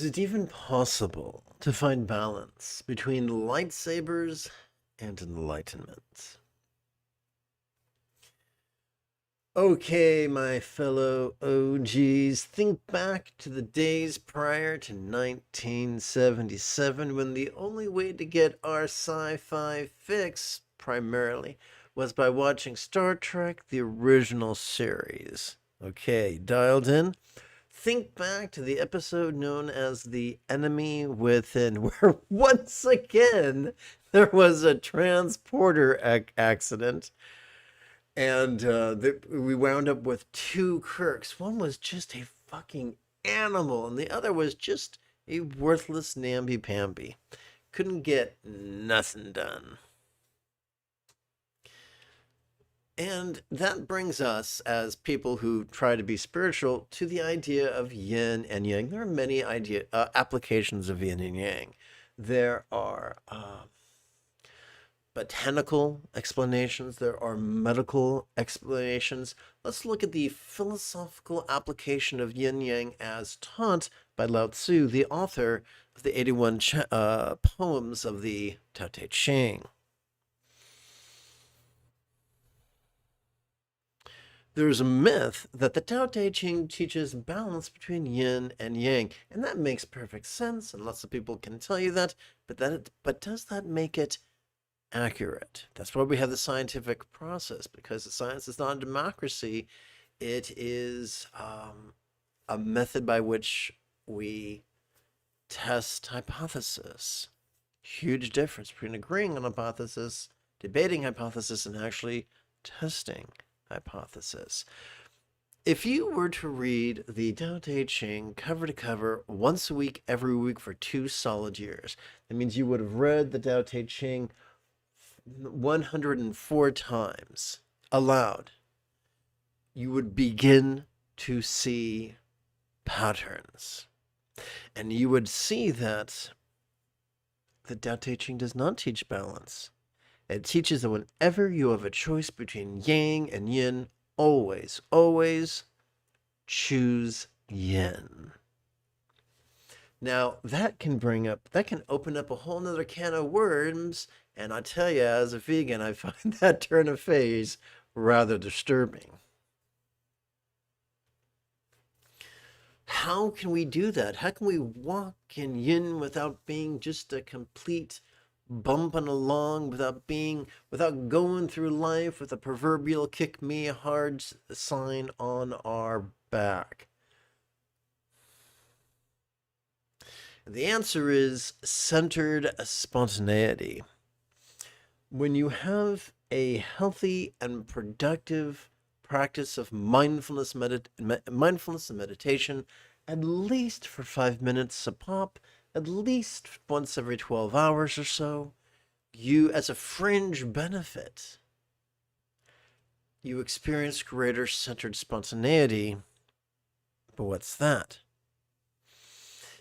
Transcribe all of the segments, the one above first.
Is it even possible to find balance between lightsabers and enlightenment? Okay, my fellow OGs, think back to the days prior to 1977 when the only way to get our sci-fi fix, primarily, was by watching Star Trek, the original series. Okay, dialed in? Think back to the episode known as The Enemy Within, where once again there was a transporter accident, and we wound up with two Kirks. One was just a fucking animal, and the other was just a worthless namby-pamby. Couldn't get nothing done. And that brings us, as people who try to be spiritual, to the idea of yin and yang. There are many applications of yin and yang. There are botanical explanations. There are medical explanations. Let's look at the philosophical application of yin yang as taught by Lao Tzu, the author of the 81 poems of the Tao Te Ching. There's a myth that the Tao Te Ching teaches balance between yin and yang, and that makes perfect sense, and lots of people can tell you that, but does that make it accurate? That's why we have the scientific process, because the science is not a democracy. It is a method by which we test hypothesis. Huge difference between agreeing on hypothesis, debating hypothesis, and actually testing hypothesis. If you were to read the Tao Te Ching cover to cover once a week, every week for 2 solid years, that means you would have read the Tao Te Ching 104 times aloud. You would begin to see patterns. And you would see that the Tao Te Ching does not teach balance. It teaches that whenever you have a choice between yang and yin, always, always choose yin. Now, that can open up a whole nother can of worms, and I tell you, as a vegan, I find that turn of phase rather disturbing. How can we do that? How can we walk in yin without being just a complete bumping along, without going through life with a proverbial kick me hard sign on our back? The answer is centered spontaneity. When you have a healthy and productive practice of mindfulness and meditation, at least for 5 minutes a pop, at least once every 12 hours or so, you, as a fringe benefit, you experience greater centered spontaneity. But what's that?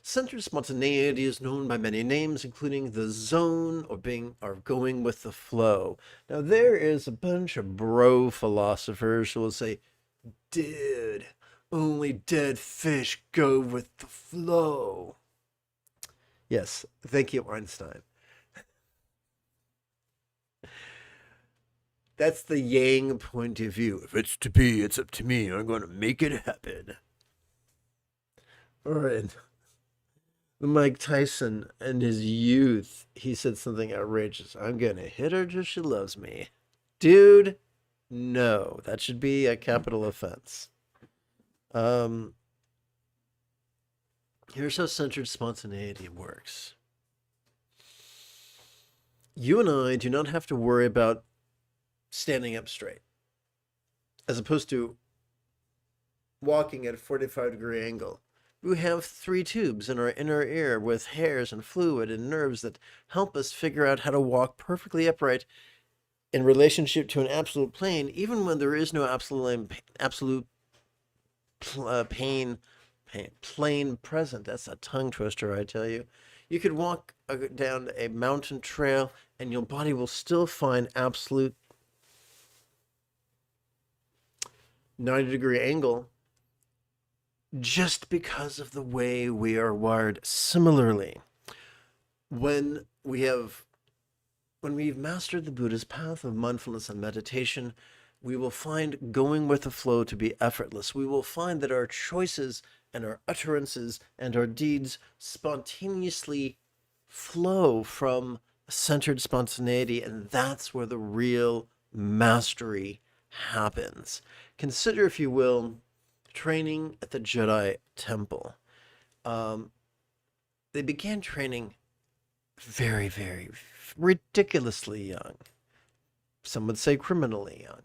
Centered spontaneity is known by many names, including the zone or going with the flow. Now, there is a bunch of bro philosophers who will say, dude, only dead fish go with the flow. Yes, thank you, Einstein. That's the yang point of view. If it's to be, it's up to me. I'm going to make it happen. All right. Mike Tyson, in his youth, he said something outrageous. I'm going to hit her till she loves me. Dude, no. That should be a capital offense. Here's how centered spontaneity works. You and I do not have to worry about standing up straight, as opposed to walking at a 45-degree angle. We have 3 tubes in our inner ear with hairs and fluid and nerves that help us figure out how to walk perfectly upright in relationship to an absolute plane, even when there is no absolute plane present. That's a tongue twister, I tell you. You could walk down a mountain trail and your body will still find absolute 90-degree angle just because of the way we are wired. Similarly, when we've mastered the Buddha's path of mindfulness and meditation, we will find going with the flow to be effortless. We will find that our choices and our utterances and our deeds spontaneously flow from centered spontaneity, and that's where the real mastery happens. Consider, if you will, training at the Jedi Temple. They began training very, very ridiculously young. Some would say criminally young.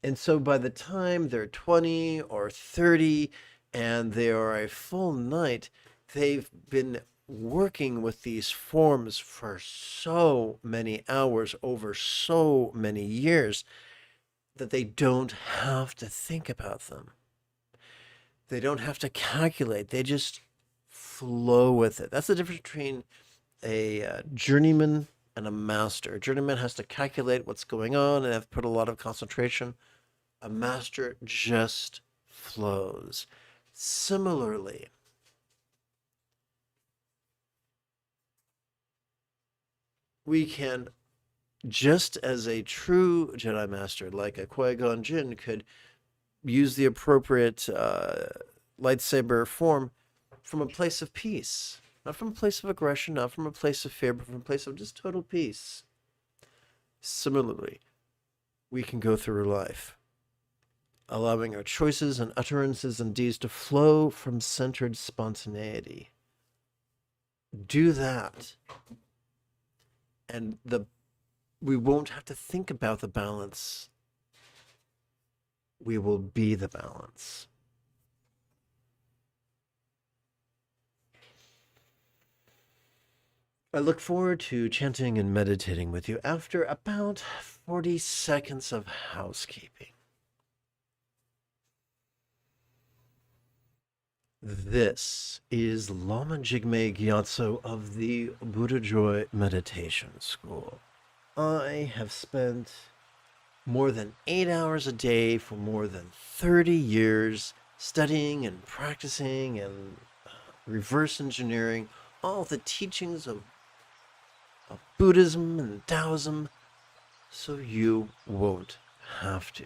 And so by the time they're 20 or 30 and they are a full knight, they've been working with these forms for so many hours over so many years that they don't have to think about them. They don't have to calculate. They just flow with it. That's the difference between a journeyman and a master. A journeyman has to calculate what's going on and have to put a lot of concentration. A master just flows. Similarly, we can, just as a true Jedi Master, like a Qui-Gon Jinn, could use the appropriate lightsaber form from a place of peace. Not from a place of aggression, not from a place of fear, but from a place of just total peace. Similarly, we can go through life, allowing our choices and utterances and deeds to flow from centered spontaneity. Do that, and we won't have to think about the balance. We will be the balance. I look forward to chanting and meditating with you after about 40 seconds of housekeeping. This is Lama Jigme Gyatso of the Buddha Joy Meditation School. I have spent more than 8 hours a day for more than 30 years studying and practicing and reverse engineering all the teachings of Buddhism and Taoism, so you won't have to.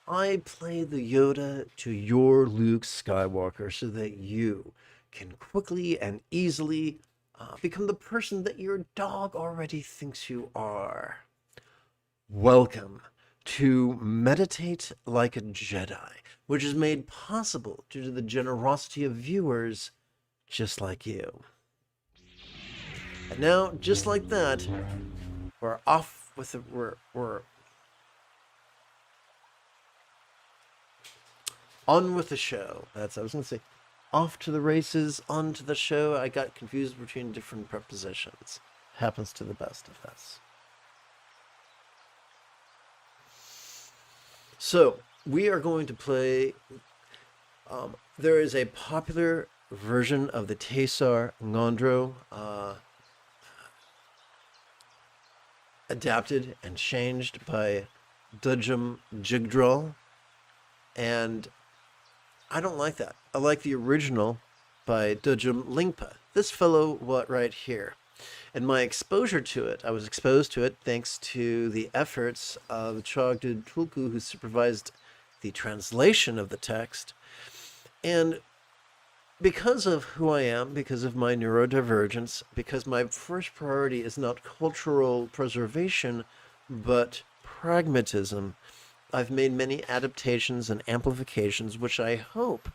I play the Yoda to your Luke Skywalker so that you can quickly and easily become the person that your dog already thinks you are. Welcome to Meditate Like a Jedi, which is made possible due to the generosity of viewers just like you. And now, just like that, we're off with the we're on with the show. I was gonna say, off to the races, on to the show. I got confused between different prepositions. Happens to the best of us. So we are going to play. There is a popular version of the Tesar Ngondro, adapted and changed by Dudjum Jigdral, and I don't like that. I like the original by Dudjum Lingpa. This fellow, what right here. And my exposure to it, I was exposed to it thanks to the efforts of Chogdud Tulku, who supervised the translation of the text. And because of who I am, because of my neurodivergence, because my first priority is not cultural preservation, but pragmatism, I've made many adaptations and amplifications, which I hope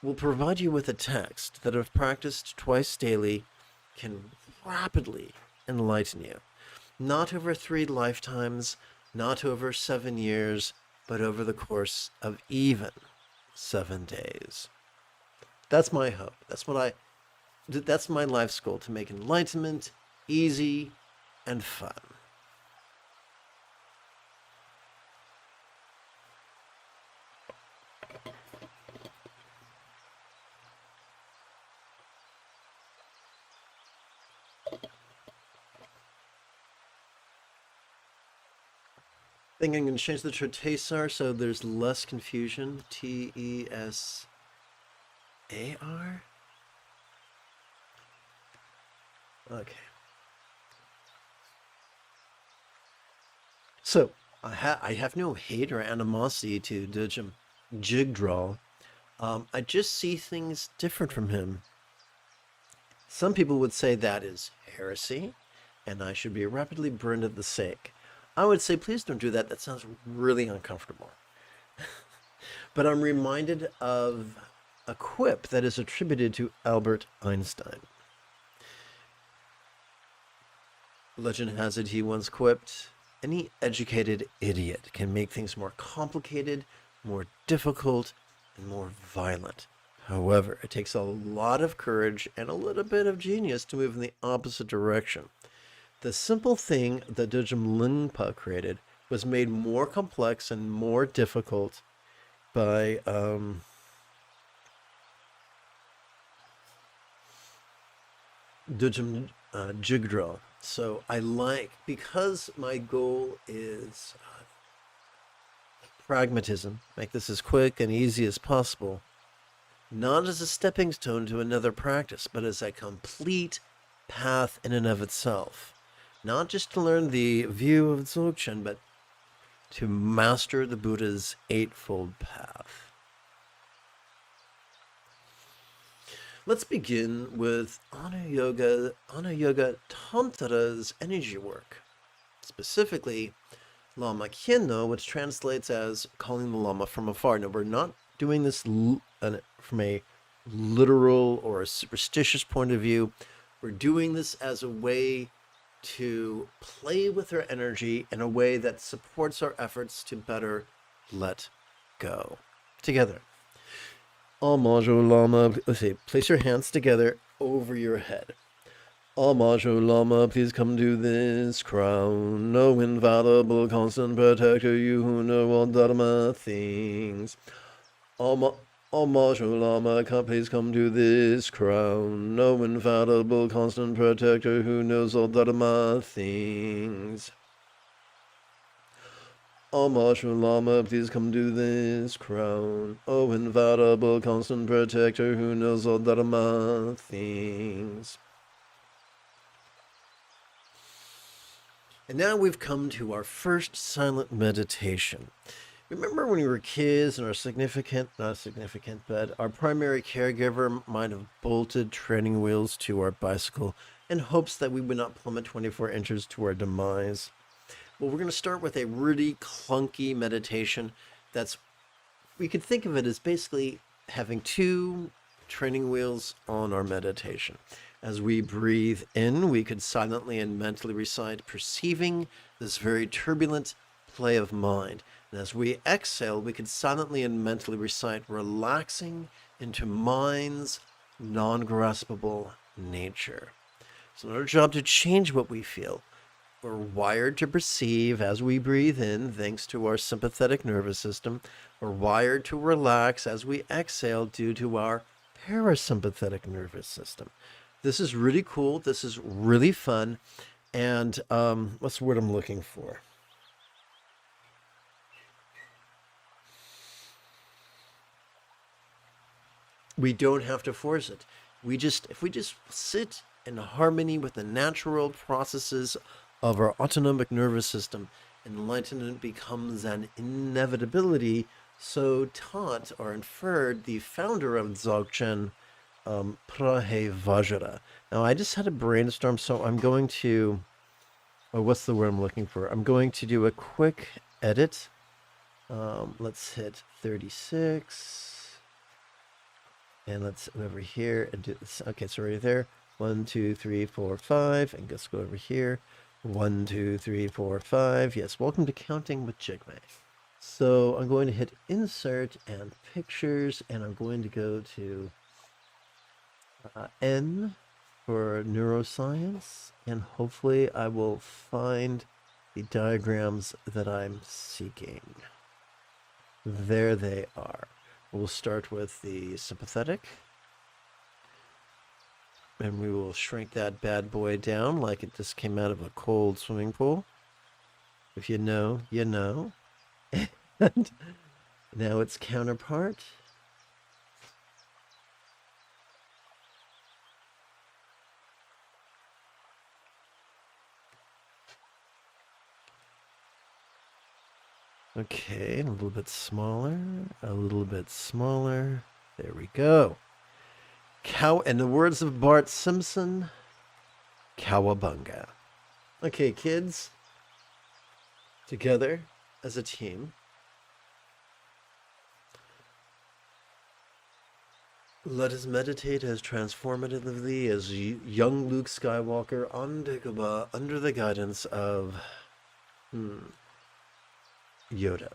will provide you with a text that, if practiced twice daily, can rapidly enlighten you. Not over 3 lifetimes, not over 7 years, but over the course of even 7 days. That's my hope. That's my life's goal, to make enlightenment easy and fun. think I'm going to change the Tesar so there's less confusion. Tesar. Okay. So I have no hate or animosity to Jigdraw. I just see things different from him. Some people would say that is heresy, and I should be rapidly burned at the stake. I would say, please don't do that. That sounds really uncomfortable. But I'm reminded of a quip that is attributed to Albert Einstein. Legend has it he once quipped, any educated idiot can make things more complicated, more difficult, and more violent. However, it takes a lot of courage and a little bit of genius to move in the opposite direction. The simple thing that Dudjom Lingpa created was made more complex and more difficult by Dudjom Jigdra. So because my goal is pragmatism, make this as quick and easy as possible, not as a stepping stone to another practice, but as a complete path in and of itself. Not just to learn the view of Dzogchen, but to master the Buddha's Eightfold Path. Let's begin with Ana Yoga Tantra's energy work, specifically Lama Khyentse, which translates as calling the Lama from afar. Now, we're not doing this from a literal or a superstitious point of view. We're doing this as a way to play with our energy in a way that supports our efforts to better let go. Together. Amajo Lama, let's see, place your hands together over your head. Amajo Lama, please come to this crown. No infallible, constant protector, you who know all Dharma things. Amajo Lama, please come to this crown. No infallible, constant protector, who knows all Dharma things. Amajo Lama, please come to this crown. Oh, infallible, constant protector, who knows all Dharma things. And now we've come to our first silent meditation. Remember when we were kids and our primary caregiver might have bolted training wheels to our bicycle in hopes that we would not plummet 24 inches to our demise? Well, we're going to start with a really clunky meditation we could think of it as basically having two training wheels on our meditation. As we breathe in, we could silently and mentally recite, perceiving this very turbulent play of mind. And as we exhale, we could silently and mentally recite, relaxing into mind's non-graspable nature. It's not our job to change what we feel. We're wired to perceive as we breathe in, thanks to our sympathetic nervous system. We're wired to relax as we exhale due to our parasympathetic nervous system. This is really cool. This is really fun. And what's the word I'm looking for? We don't have to force it. If we just sit in harmony with the natural processes of our autonomic nervous system, enlightenment becomes an inevitability, so taught or inferred the founder of Dzogchen, Prahe Vajra. Now, I just had a brainstorm, so I'm going to, what's the word I'm looking for? I'm going to do a quick edit. Let's hit 36. And let's go over here and do this. Okay, so right there. 1, 2, 3, 4, 5. And let's go over here. 1, 2, 3, 4, 5. Yes, welcome to Counting with Jigme. So I'm going to hit Insert and Pictures, and I'm going to go to N for Neuroscience, and hopefully I will find the diagrams that I'm seeking. There they are. We'll start with the sympathetic, and we will shrink that bad boy down like it just came out of a cold swimming pool. If you know, you know. And now its counterpart. Okay, a little bit smaller, a little bit smaller. There we go. In the words of Bart Simpson, cowabunga. Okay, kids, together as a team, let us meditate as transformatively as young Luke Skywalker on Dagobah under the guidance of Yoda.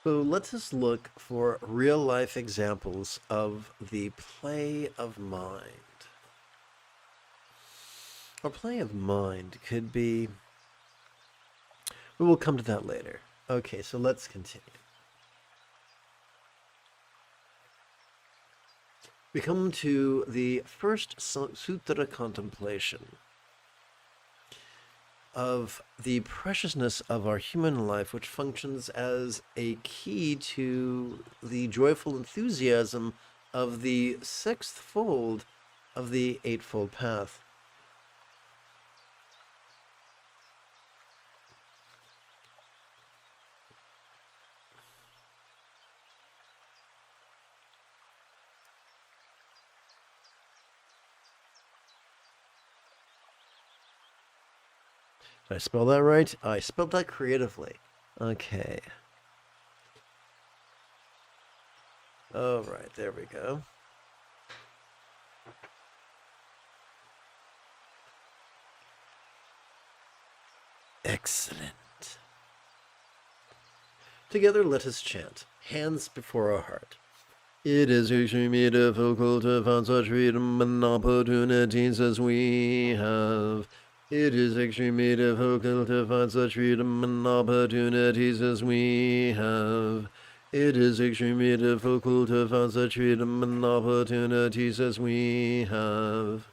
So let us look for real life examples of the play of mind. Or play of mind could be, we will come to that later. Okay, so let's continue. We come to the first sutra contemplation of the preciousness of our human life, which functions as a key to the joyful enthusiasm of the sixth fold of the Eightfold Path. Did I spell that right? I spelled that creatively. Okay. All right, there we go. Excellent. Together let us chant, hands before our heart. It is extremely difficult to find such freedom and opportunities as we have. It is extremely difficult to find such freedom and opportunities as we have. It is extremely difficult to find such freedom and opportunities as we have.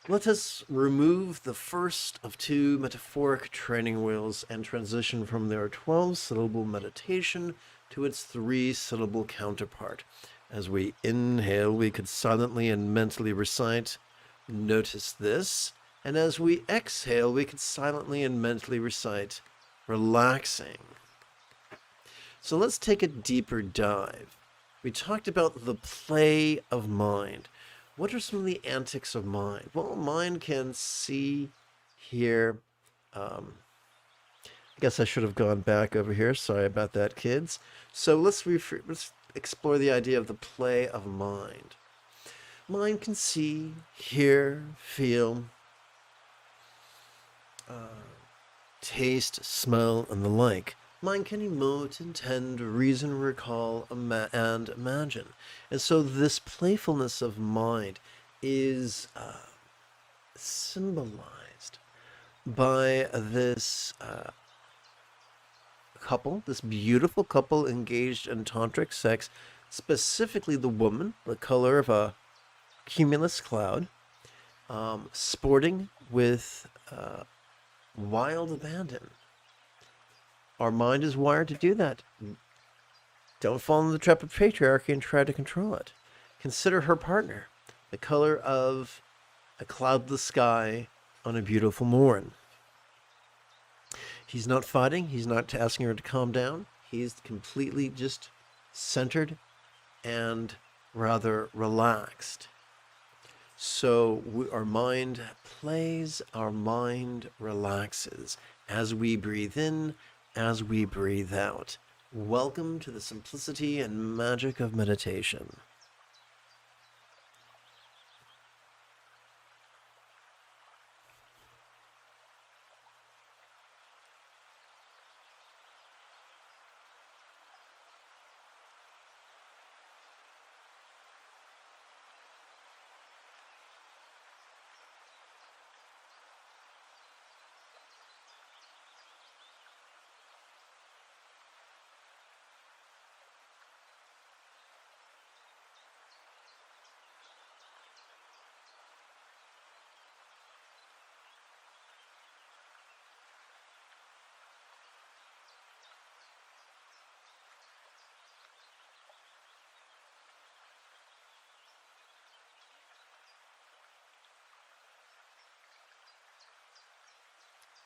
Let us remove the first of two metaphoric training wheels and transition from their 12-syllable meditation to its 3-syllable counterpart. As we inhale, we could silently and mentally recite, "Notice this." And as we exhale, we could silently and mentally recite, "Relaxing." So let's take a deeper dive. We talked about the play of mind. What are some of the antics of mind? Well, mind can see, hear. I guess I should have gone back over here. Sorry about that, kids. So let's explore the idea of the play of mind. Mind can see, hear, feel, taste, smell, and the like. Mind can emote, intend, reason, recall, and imagine. And so this playfulness of mind is symbolized by this couple, this beautiful couple engaged in tantric sex, specifically the woman, the color of a cumulus cloud, sporting with wild abandon. Our mind is wired to do that. Don't fall into the trap of patriarchy and try to control it. Consider her partner, the color of a cloudless sky on a beautiful morn. He's not fighting. He's not asking her to calm down. He's completely just centered and rather relaxed. So our mind plays, our mind relaxes as we breathe in, as we breathe out. Welcome to the simplicity and magic of meditation.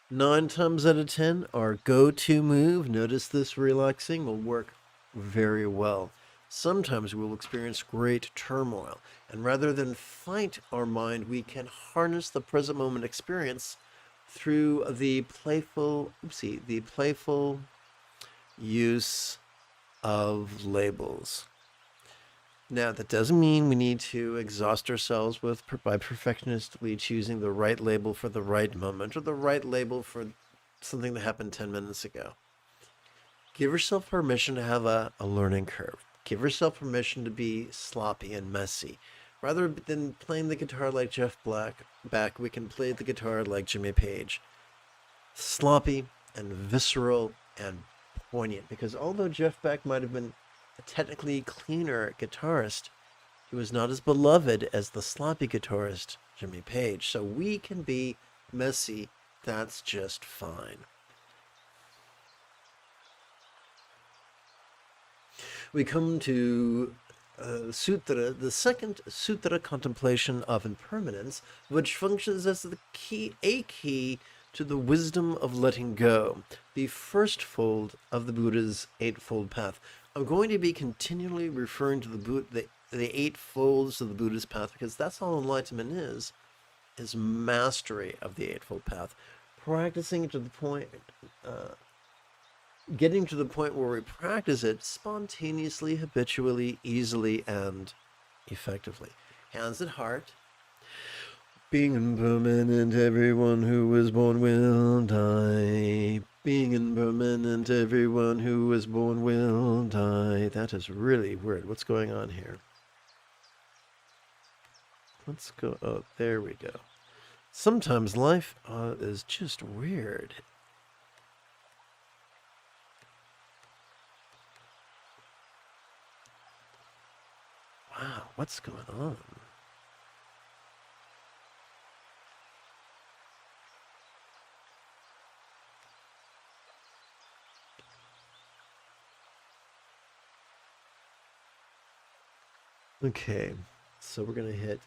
Nine times out of 10, our go-to move, notice this relaxing, will work very well. Sometimes we will experience great turmoil, and rather than fight our mind, we can harness the present moment experience through the playful use of labels. Now, that doesn't mean we need to exhaust ourselves by perfectionistically choosing the right label for the right moment or the right label for something that happened 10 minutes ago. Give yourself permission to have a learning curve. Give yourself permission to be sloppy and messy. Rather than playing the guitar like Jeff Beck, we can play the guitar like Jimmy Page. Sloppy and visceral and poignant. Because although Jeff Beck might have been a technically cleaner guitarist, he was not as beloved as the sloppy guitarist Jimmy Page. So we can be messy. That's just fine. We come to Sutra, the second Sutra, Contemplation of Impermanence, which functions as a key to the wisdom of letting go, the first fold of the Buddha's Eightfold Path. I'm going to be continually referring to the eight folds of the Buddhist path because that's all enlightenment is mastery of the Eightfold Path, practicing to the point, getting to the point where we practice it spontaneously, habitually, easily, and effectively. Hands at heart. Being impermanent, everyone who was born will die. Being impermanent, everyone who was born will die. That is really weird. What's going on here? Let's go. Oh, there we go. Sometimes life is just weird. Wow, what's going on? Okay, so we're going to hit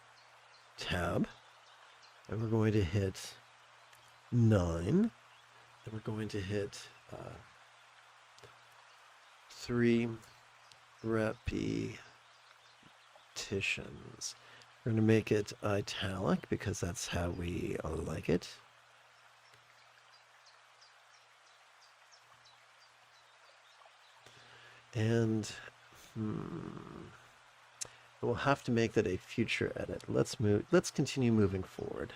tab, and we're going to hit 9, and we're going to hit 3 repetitions. We're going to make it italic because that's how we like it. And we'll have to make that a future edit. Let's continue moving forward.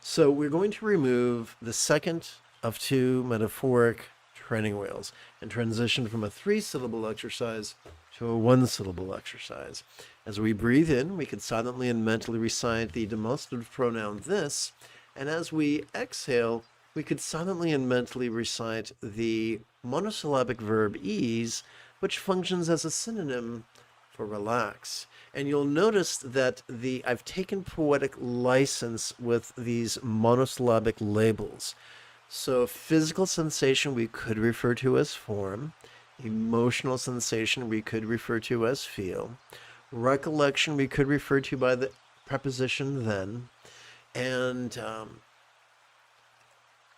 So we're going to remove the second of 2 metaphoric training wheels and transition from a 3-syllable exercise to a 1-syllable exercise. As we breathe in, we can silently and mentally recite the demonstrative pronoun this, and as we exhale, we could silently and mentally recite the monosyllabic verb ease, which functions as a synonym for relax. And you'll notice that I've taken poetic license with these monosyllabic labels. So physical sensation we could refer to as form, emotional sensation we could refer to as feel, recollection we could refer to by the preposition then, and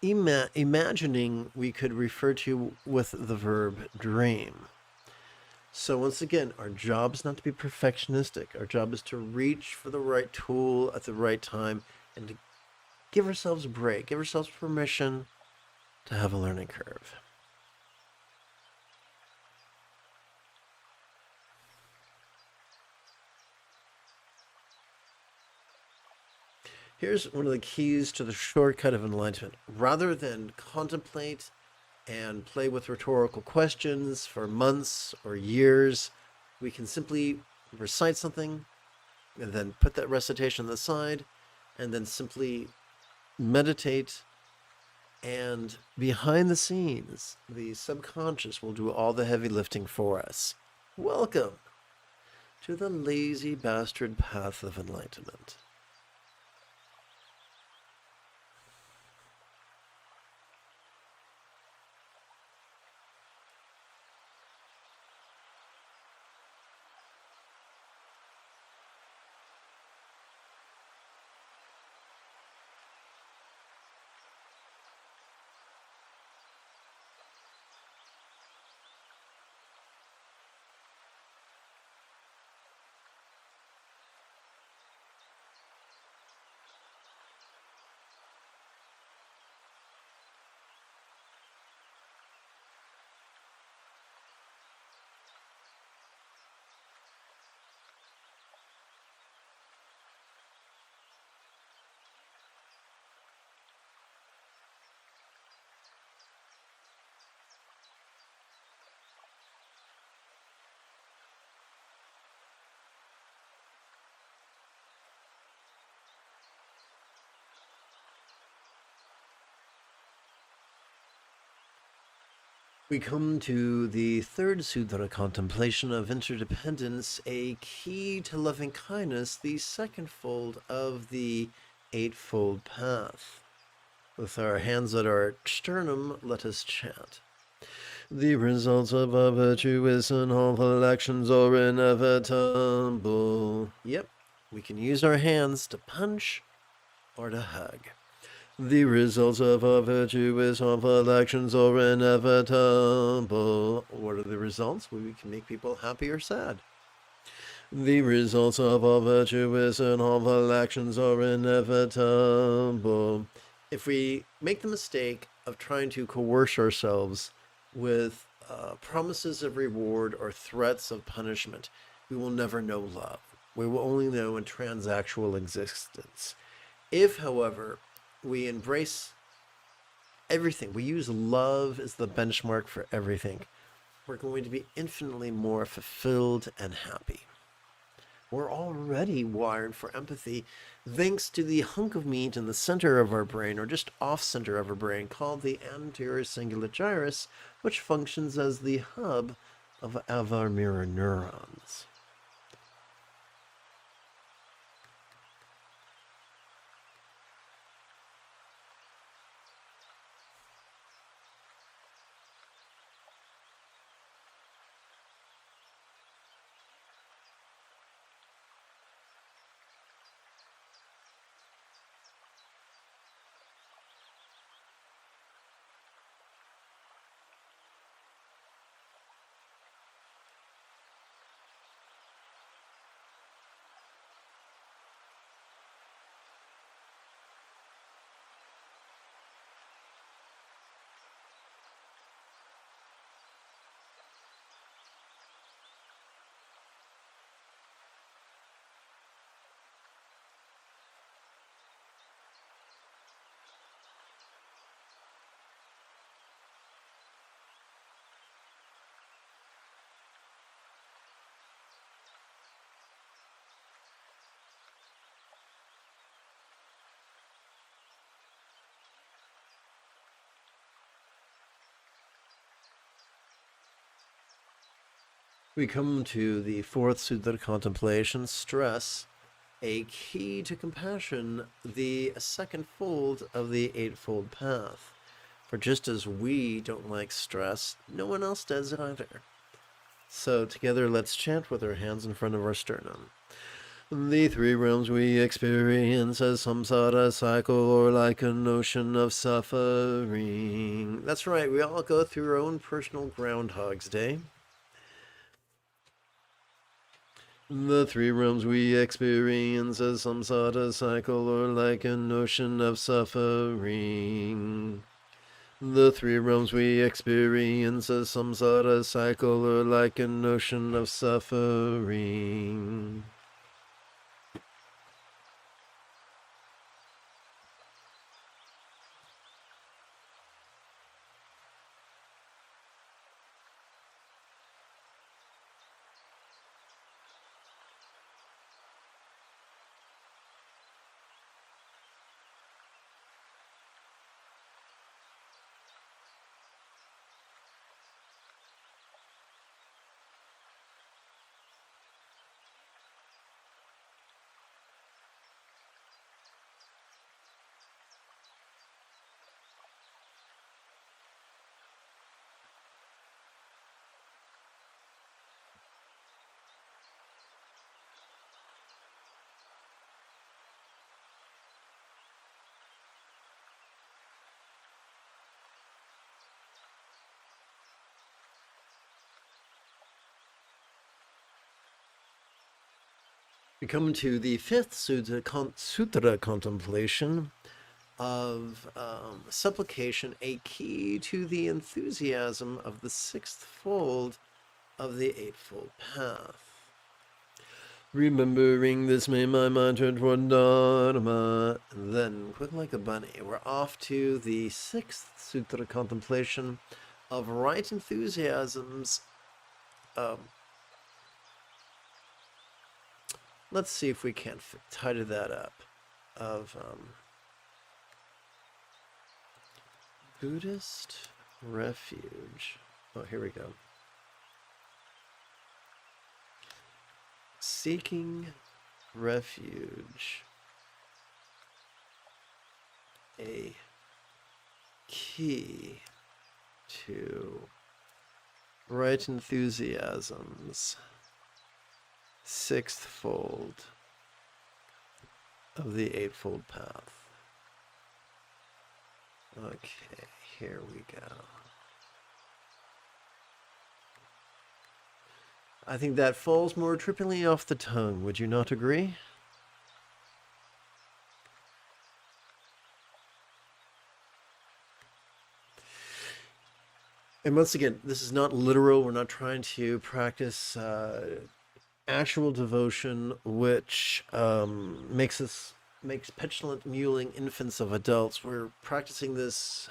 imagining we could refer to with the verb dream. So once again, our job is not to be perfectionistic. Our job is to reach for the right tool at the right time and to give ourselves a break, give ourselves permission to have a learning curve. Here's one of the keys to the shortcut of enlightenment. Rather than contemplate and play with rhetorical questions for months or years, we can simply recite something and then put that recitation on the side and then simply meditate. And behind the scenes, the subconscious will do all the heavy lifting for us. Welcome to the lazy bastard path of enlightenment. We come to the third Sutra, contemplation of interdependence, a key to loving kindness, the second fold of the eightfold path. With our hands at our sternum, let us chant. The results of a virtuous and harmful actions are inevitable. Yep, we can use our hands to punch or to hug. The results of our virtuous harmful actions are inevitable. What are the results? We can make people happy or sad. The results of our virtuous and harmful actions are inevitable. If we make the mistake of trying to coerce ourselves with promises of reward or threats of punishment, we will never know love. We will only know in transactional existence. If, however, we embrace everything, we use love as the benchmark for everything, we're going to be infinitely more fulfilled and happy. We're already wired for empathy thanks to the hunk of meat in the center of our brain, or just off center of our brain, called the anterior cingulate gyrus, which functions as the hub of our mirror neurons. We come to the fourth Sutra contemplation, stress, a key to compassion, the second fold of the eightfold path. For just as we don't like stress, no one else does either. So together let's chant with our hands in front of our sternum. The three realms we experience as samsara cycle or like an ocean of suffering. That's right, we all go through our own personal Groundhog's Day. The three realms we experience as samsara cycle or like an ocean of suffering. The three realms we experience as samsara cycle or like an ocean of suffering. We come to the fifth sutra contemplation of supplication, a key to the enthusiasm of the sixth fold of the eightfold path. Remembering this, may my mind turn toward Dharma. And then, quick like a bunny, we're off to the sixth sutra contemplation of right enthusiasms. Let's see if we can't tidy that up. Of Buddhist refuge. Oh, here we go. Seeking refuge. A key to right enthusiasms. Sixth fold of the eightfold path. Okay, here we go. I think that falls more trippingly off the tongue. Would you not agree? And once again, this is not literal. We're not trying to practice actual devotion, which makes petulant, mewling infants of adults. We're practicing this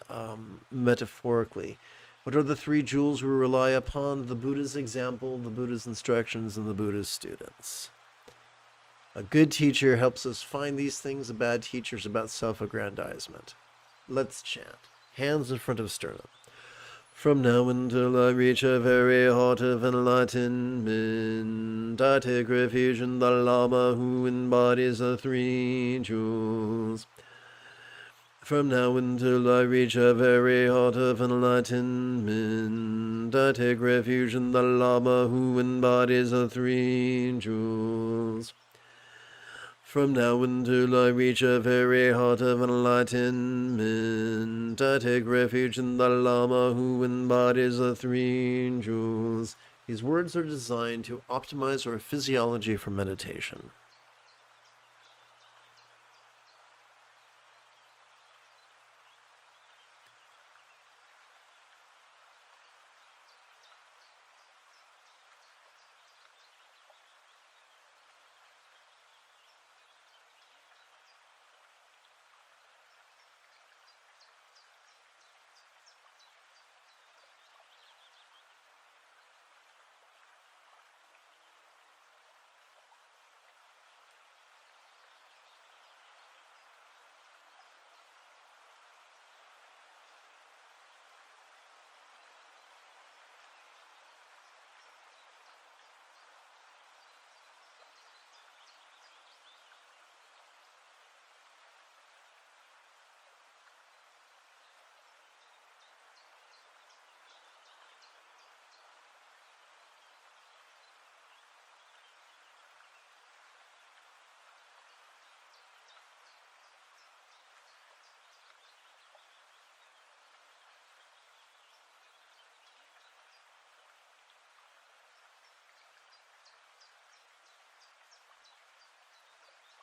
metaphorically. What are the three jewels we rely upon? The Buddha's example, the Buddha's instructions, and the Buddha's students. A good teacher helps us find these things. A bad teacher is about self-aggrandizement. Let's chant. Hands in front of sternum. From now until I reach a very heart of enlightenment, I take refuge in the Lama who embodies the three jewels. From now until I reach a very heart of enlightenment, I take refuge in the Lama who embodies the three jewels. From now until I reach a very heart of enlightenment, I take refuge in the Lama who embodies the three jewels. These words are designed to optimize our physiology for meditation.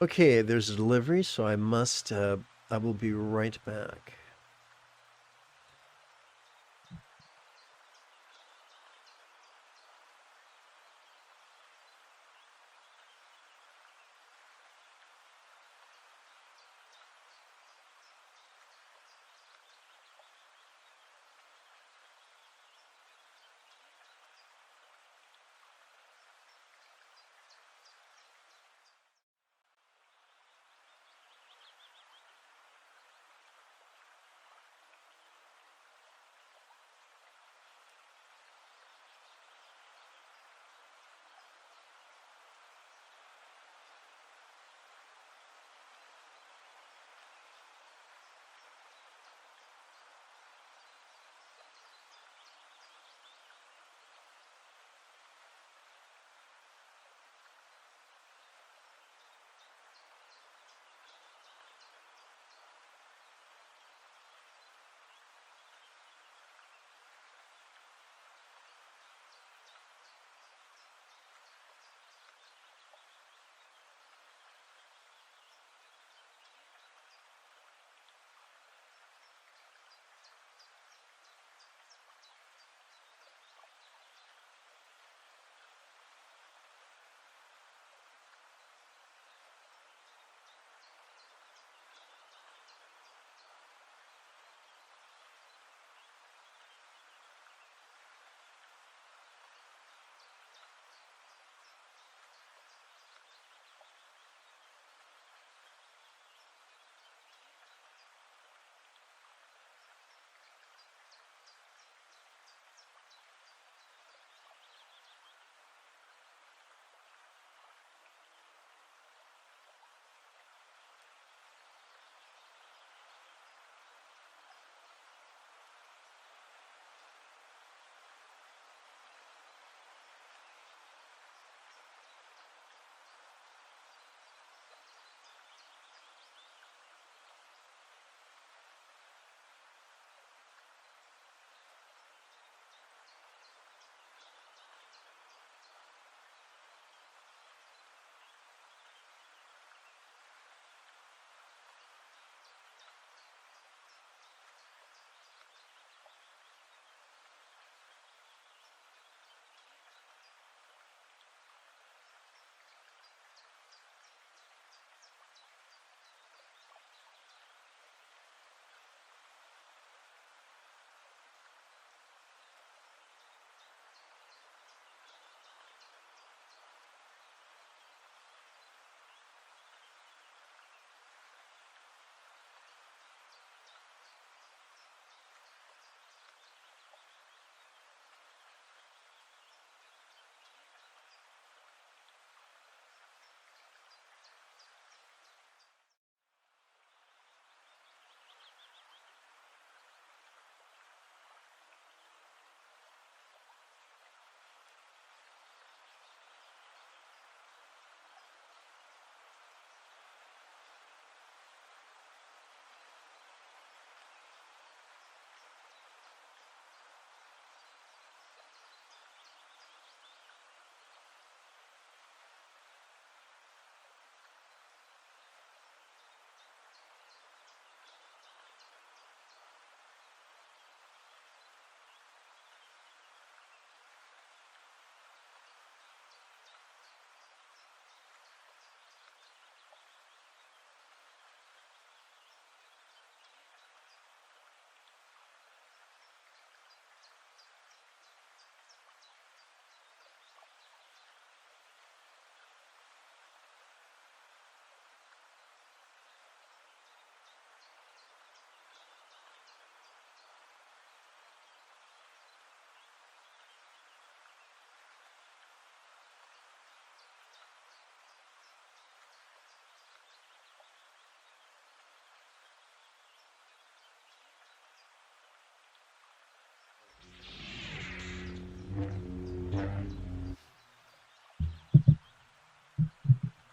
Okay, there's a delivery, so I must, I will be right back.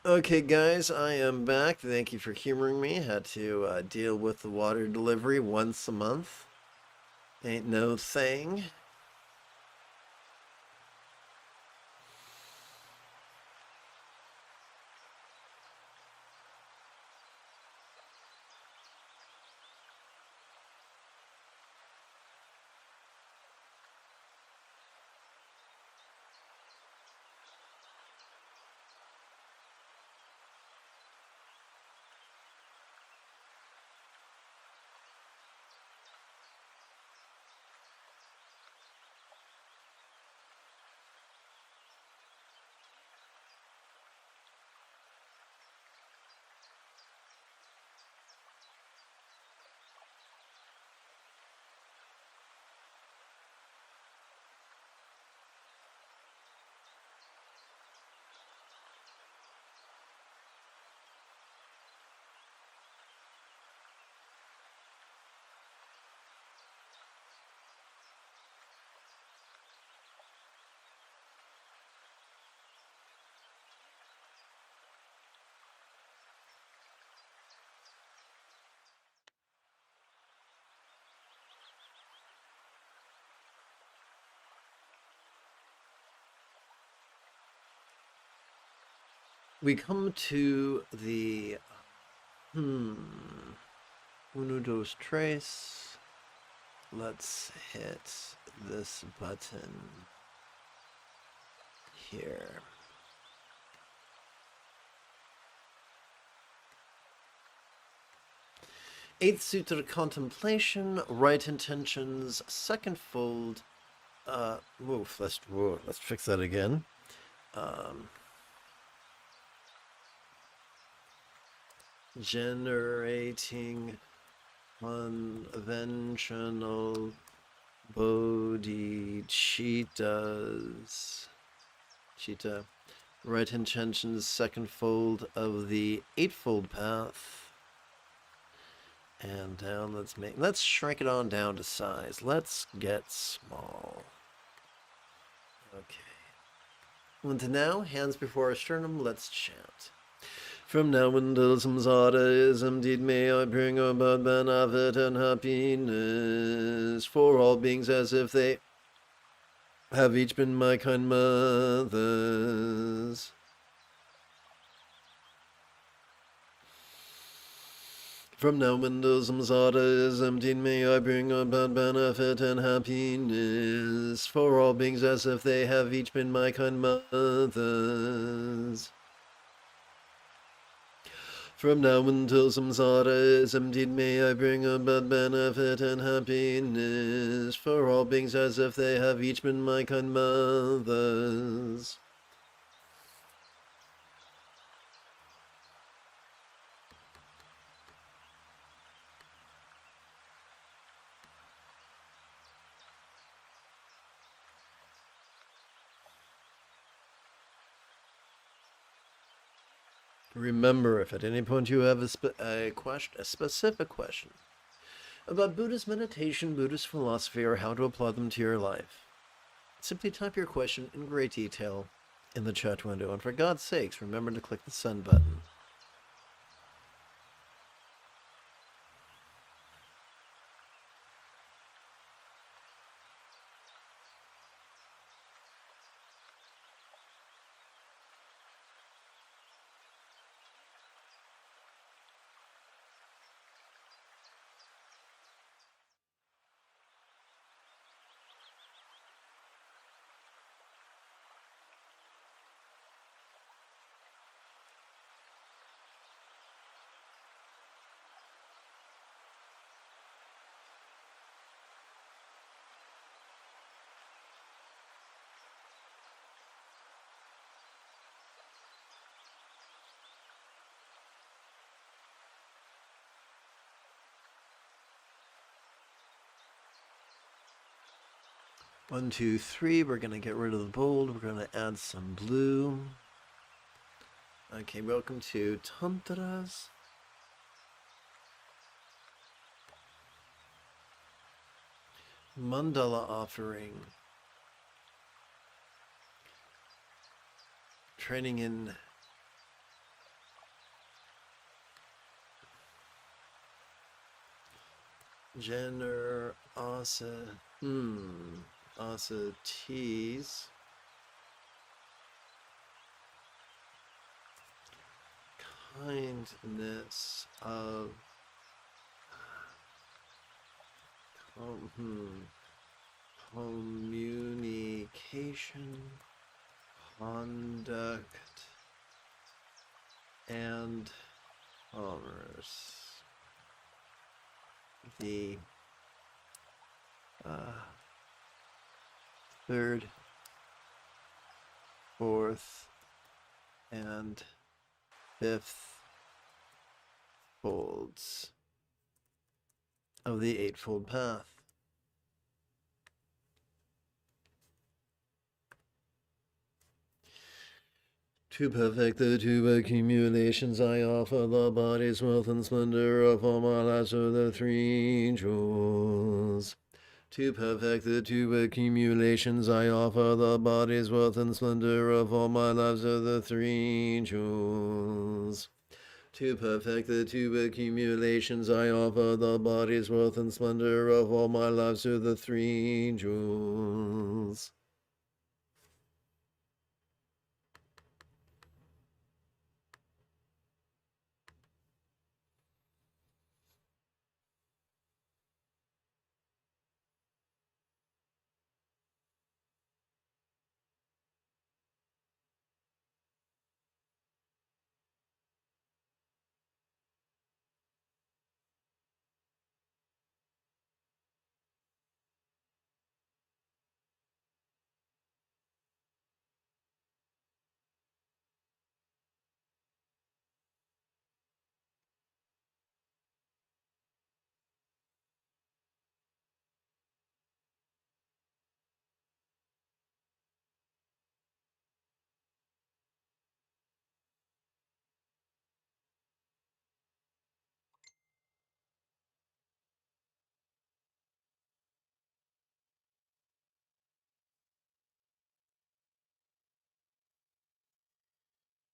Okay, guys, I am back. Thank you for humoring me. Had to deal with the water delivery once a month. Ain't no thing. we come to the uno dos tres. Let's hit this button here. Eighth Sutra, Contemplation, Right Intentions, Second Fold. Let's fix that again. Generating conventional bodhicittas. Chitta. Right Intentions, Second Fold of the Eightfold Path. And down, let's shrink it on down to size. Let's get small. Okay. And now, hands before our sternum, let's chant. From now until samsara is indeed may I bring about benefit and happiness for all beings as if they have each been my kind mothers. From now until samsara is emptied, may I bring about benefit and happiness for all beings as if they have each been my kind mothers. From now until samsara is emptied, may I bring about benefit and happiness for all beings as if they have each been my kind mothers. Remember, if at any point you have a specific question about Buddhist meditation, Buddhist philosophy, or how to apply them to your life, simply type your question in great detail in the chat window. And for God's sakes, remember to click the send button. One, two, three. We're going to get rid of the bold. We're going to add some blue. Okay, welcome to Tantras. Mandala offering. Training in generosities, kindness of communication, conduct, and commerce. The third, fourth, and fifth folds of the Eightfold Path. To perfect the two accumulations, I offer the body's wealth and splendor of all my lives of the three jewels. To perfect the two accumulations, I offer the body's wealth and splendor of all my lives of the three jewels. To perfect the two accumulations, I offer the body's wealth and splendor of all my lives of the three jewels.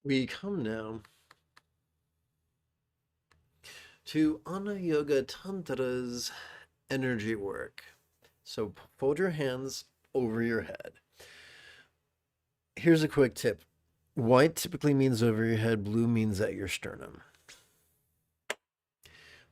We come now to Ana Yoga Tantra's energy work. So fold your hands over your head. Here's a quick tip. White typically means over your head, blue means at your sternum.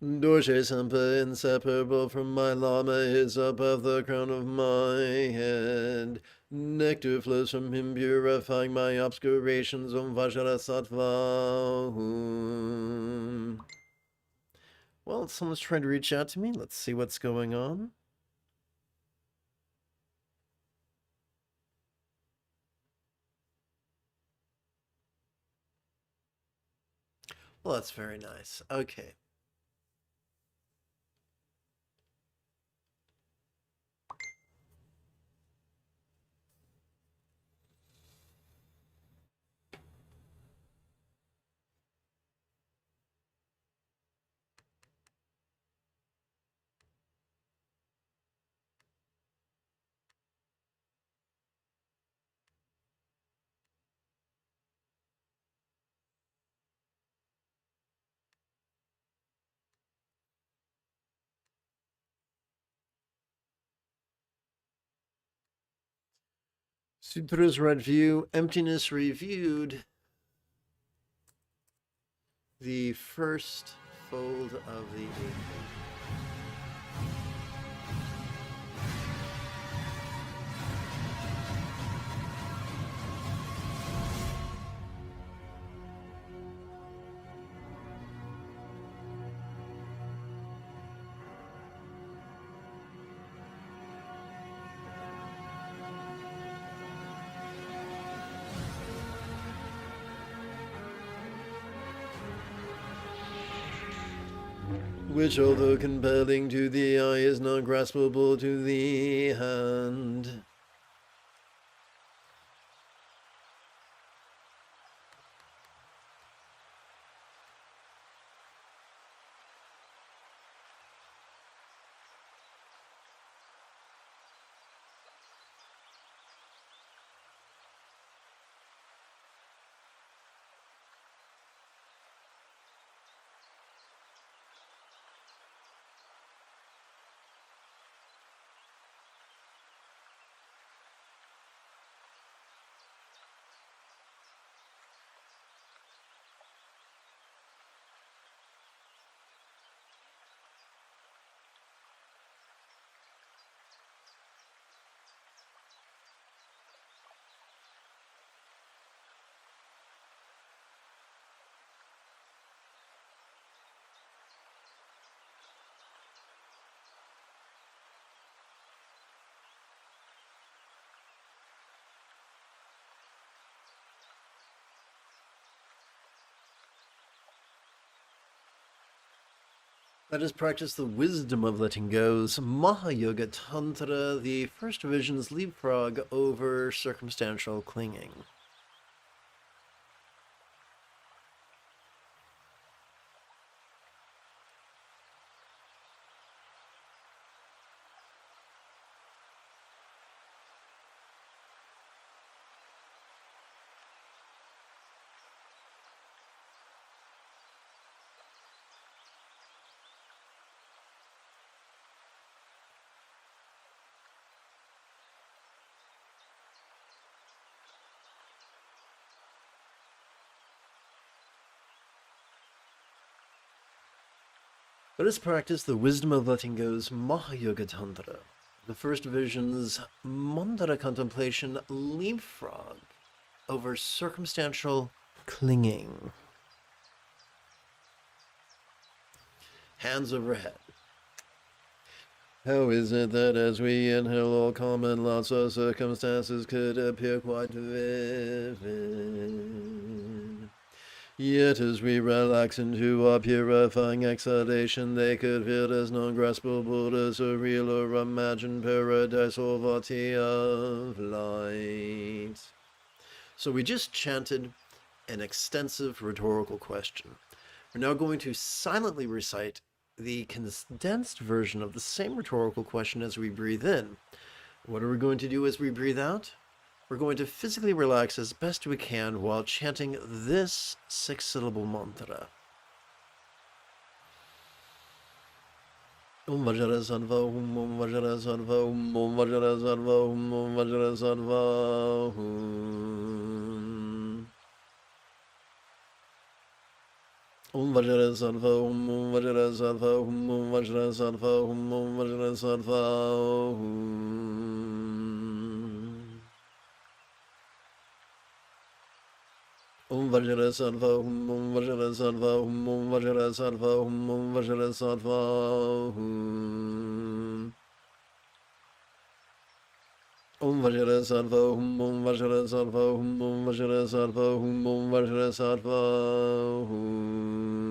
Dorje Sampa, inseparable from my Lama, is above the crown of my head. Nectar flows from him, purifying my obscurations. Om Vajra Sattva. Well, someone's trying to reach out to me. Let's see what's going on. Well, that's very nice. Okay. Sutra's Red View, Emptiness Reviewed. The first fold of the eighth. Which, although compelling to the eye, is not graspable to the hand. Let us practice the wisdom of letting go's Mahayoga Tantra, the first division's leapfrog over circumstantial clinging. Let us practice the wisdom of letting go's Mahayoga Tantra, the first division's Mandara contemplation leapfrog over circumstantial clinging. Hands overhead. How is it that as we inhale all common lots of circumstances could appear quite vivid? Yet as we relax into our purifying exhalation, they could feel as non-graspable as a real or imagined paradise or vati of light. So we just chanted an extensive rhetorical question. We're now going to silently recite the condensed version of the same rhetorical question as we breathe in. What are we going to do as we breathe out? we're going to physically relax as best we can while chanting this 6-syllable mantra. Om Vajra Sarva Hum, Om Vajra Sarva Hum, Om Vajra Sarva Hum, Om Vajra Sarva Hum. Om Vajra Sarva Hum, Om Vajra Sarva Hum, Om Vajra Sarva Hum, Om Vajra Sarva Hum. Om Vajra Sarva Hum, Om Vajra Sarva Hum, Om Vajra Sarva Hum, Om Vajra Sarva Hum. Om Vajra Sarva Hum, Om Vajra Sarva Hum, Om Vajra Sarva Hum, Om Vajra Sarva Hum.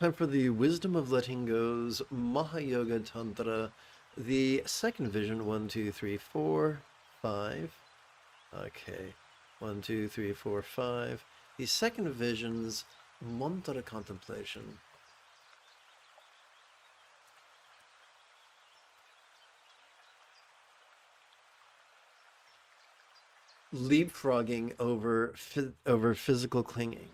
Time for the Wisdom of Letting Go's Mahayoga Tantra, the second vision. 1, 2, 3, 4, 5. Okay. 1, 2, 3, 4, 5. The second vision's mantra contemplation. Leapfrogging over physical clinging.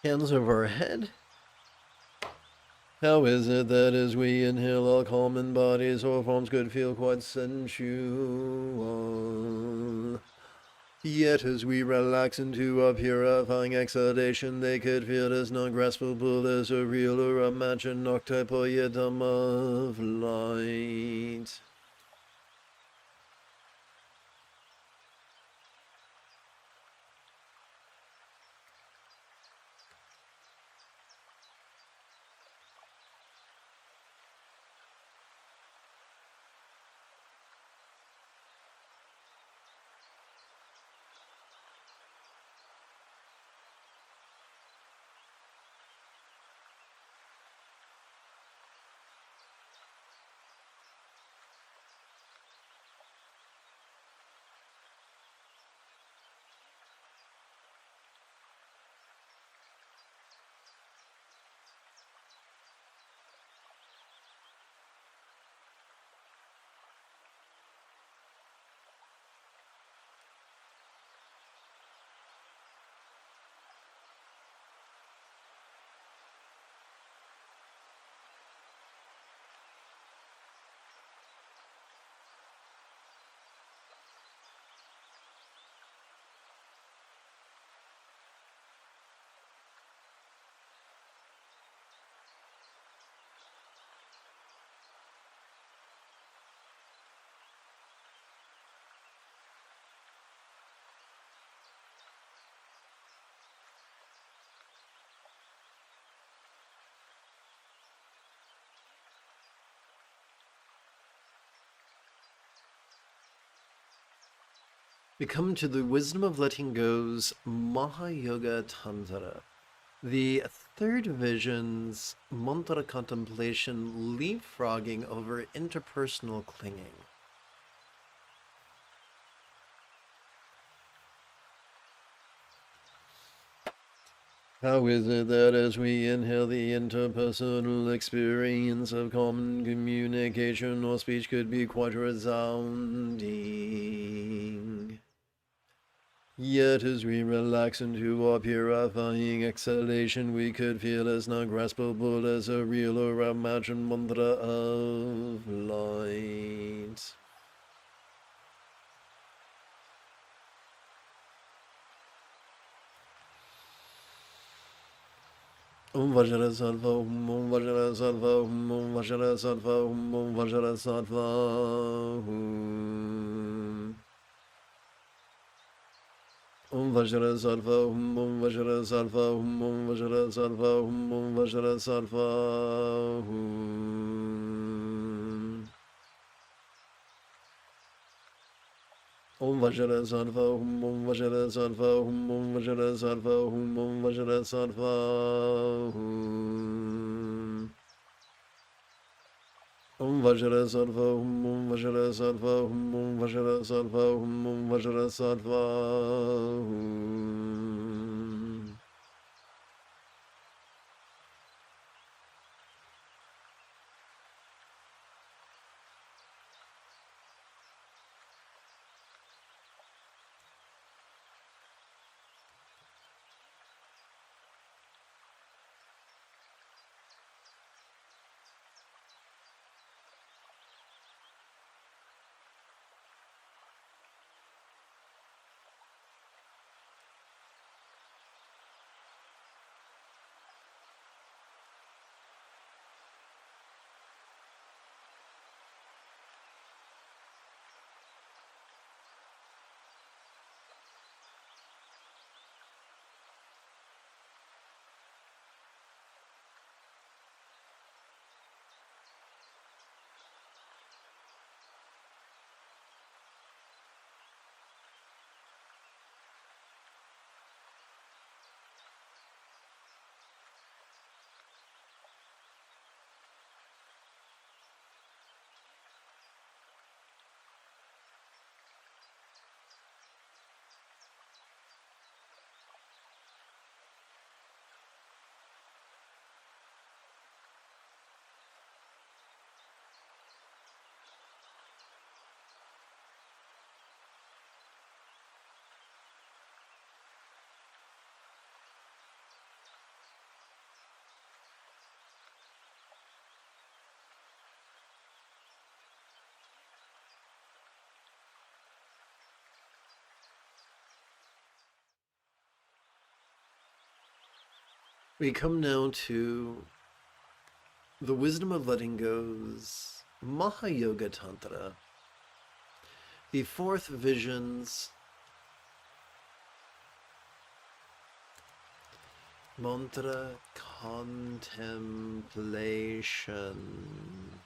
Hands over our head. How is it that as we inhale, our common bodies or forms could feel quite sensual? Yet as we relax into a purifying exhalation, they could feel as non-graspable as a real or imagined octopoietum of light. We come to the wisdom of letting go's Mahayoga Tantra. The third vision's mantra contemplation, leapfrogging over interpersonal clinging. How is it that as we inhale the interpersonal experience of common communication or speech could be quite resounding? Yet as we relax into our purifying exhalation, we could feel as non-graspable as a real or imagined mantra of light. Om Vajra Sattva, Om Vajra Sattva, Om Vajra Sattva, Om Vajra Sattva, Om Vajra Sattva, Om Vajra Sattva, Om Vajra Sattva, Om Vajra Sattva, Om Vajra Sattva, Om Vajra Sattva, Om Vajra Sattva, Om Vajra Sattva, Om Vajra Sattva, Om Vajra Sattva, Om Vajra Sattva, Om Vajra Sattva, We come now to the wisdom of letting go's Mahayoga Tantra, the fourth vision's mantra contemplation.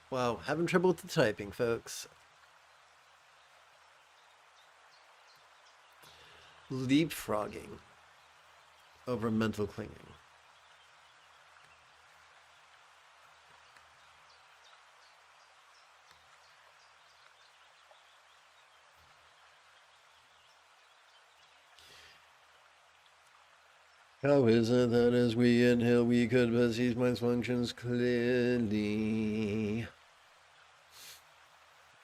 Wow, having trouble with the typing, folks. Leapfrogging over mental clinging. How is it that as we inhale, we could perceive mind functions clearly?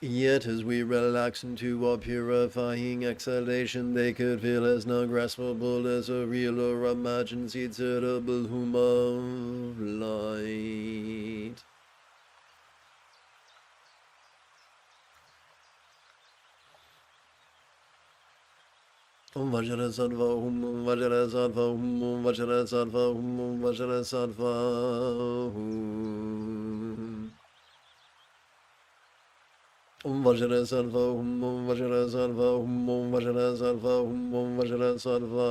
Yet as we relax into our purifying exhalation, they could feel as non-graspable as a real or imagined seed-settable hum of light. Om Vajra Sattva, Om Vajra Sattva, Om Vajra Sattva, Om Vajra Sattva, Om Vajra Sattva, Om Vajra Sattva, Om Vajra Sattva, Om Vajra Sattva,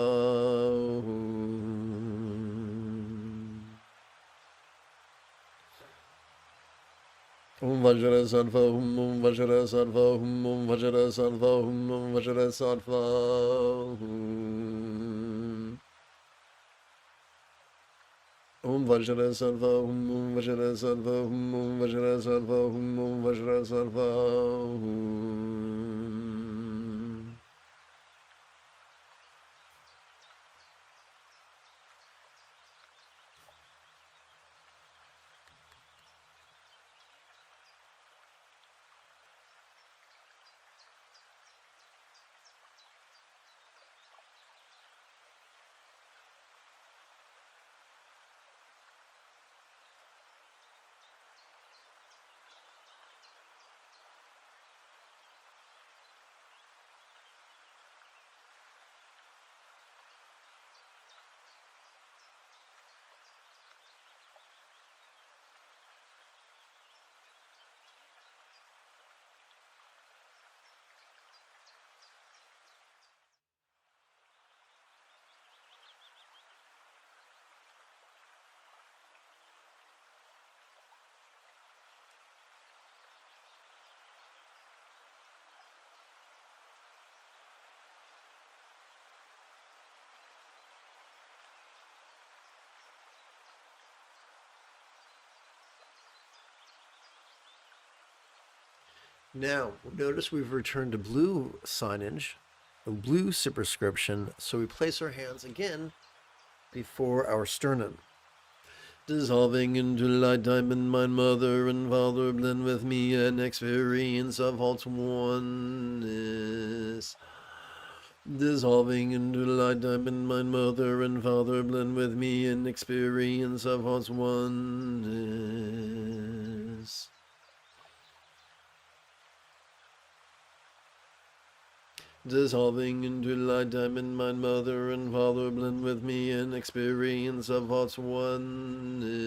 Om Vajra Sattva, Om Vajra Sattva, Om Vajra Sattva, Om Vajra Sattva. Om Vajra Sattva, Om Vajra Sattva, Om Vajra Sattva, Om Vajra Sattva. Now, notice we've returned to blue signage, a blue superscription, so we place our hands again before our sternum. Dissolving into light diamond, my mother and father, blend with me an experience of heart's oneness. Dissolving into light diamond, my mother and father, blend with me an experience of heart's oneness. Dissolving into light diamond, my mother and father, blend with me in experience of heart's oneness.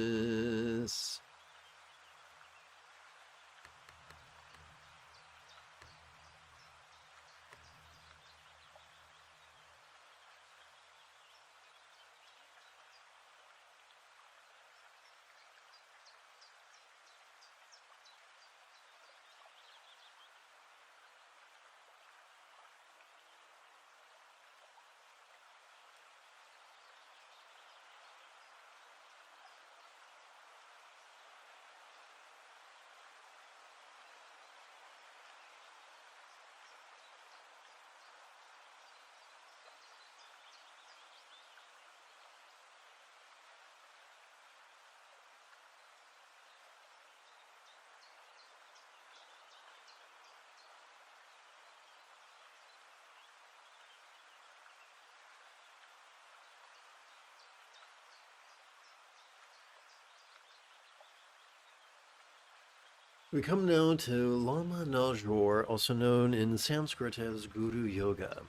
We come now to Lama Najor, also known in Sanskrit as Guru Yoga.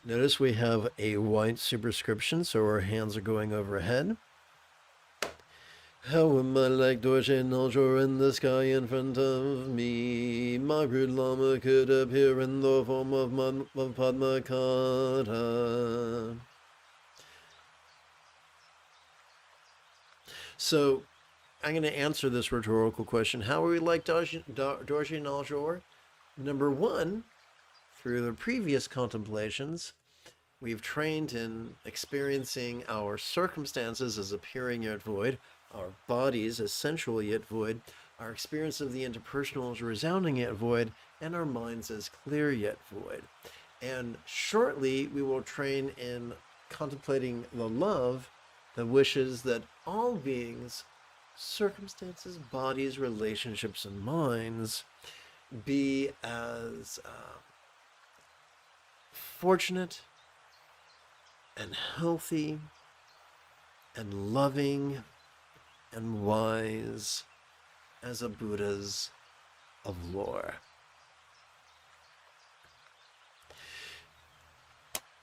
Notice we have a white superscription, so our hands are going overhead. How am I like Dorje Najor in the sky in front of me? My rude Lama could appear in the form of Padmakara. So, I'm going to answer this rhetorical question. How are we like Dorje Najor? Number one, through the previous contemplations, we've trained in experiencing our circumstances as appearing yet void, our bodies as sensual yet void, our experience of the interpersonal as resounding yet void, and our minds as clear yet void. And shortly, we will train in contemplating the love that wishes that all beings, circumstances, bodies, relationships, and minds be as fortunate and healthy and loving and wise as the Buddhas of lore.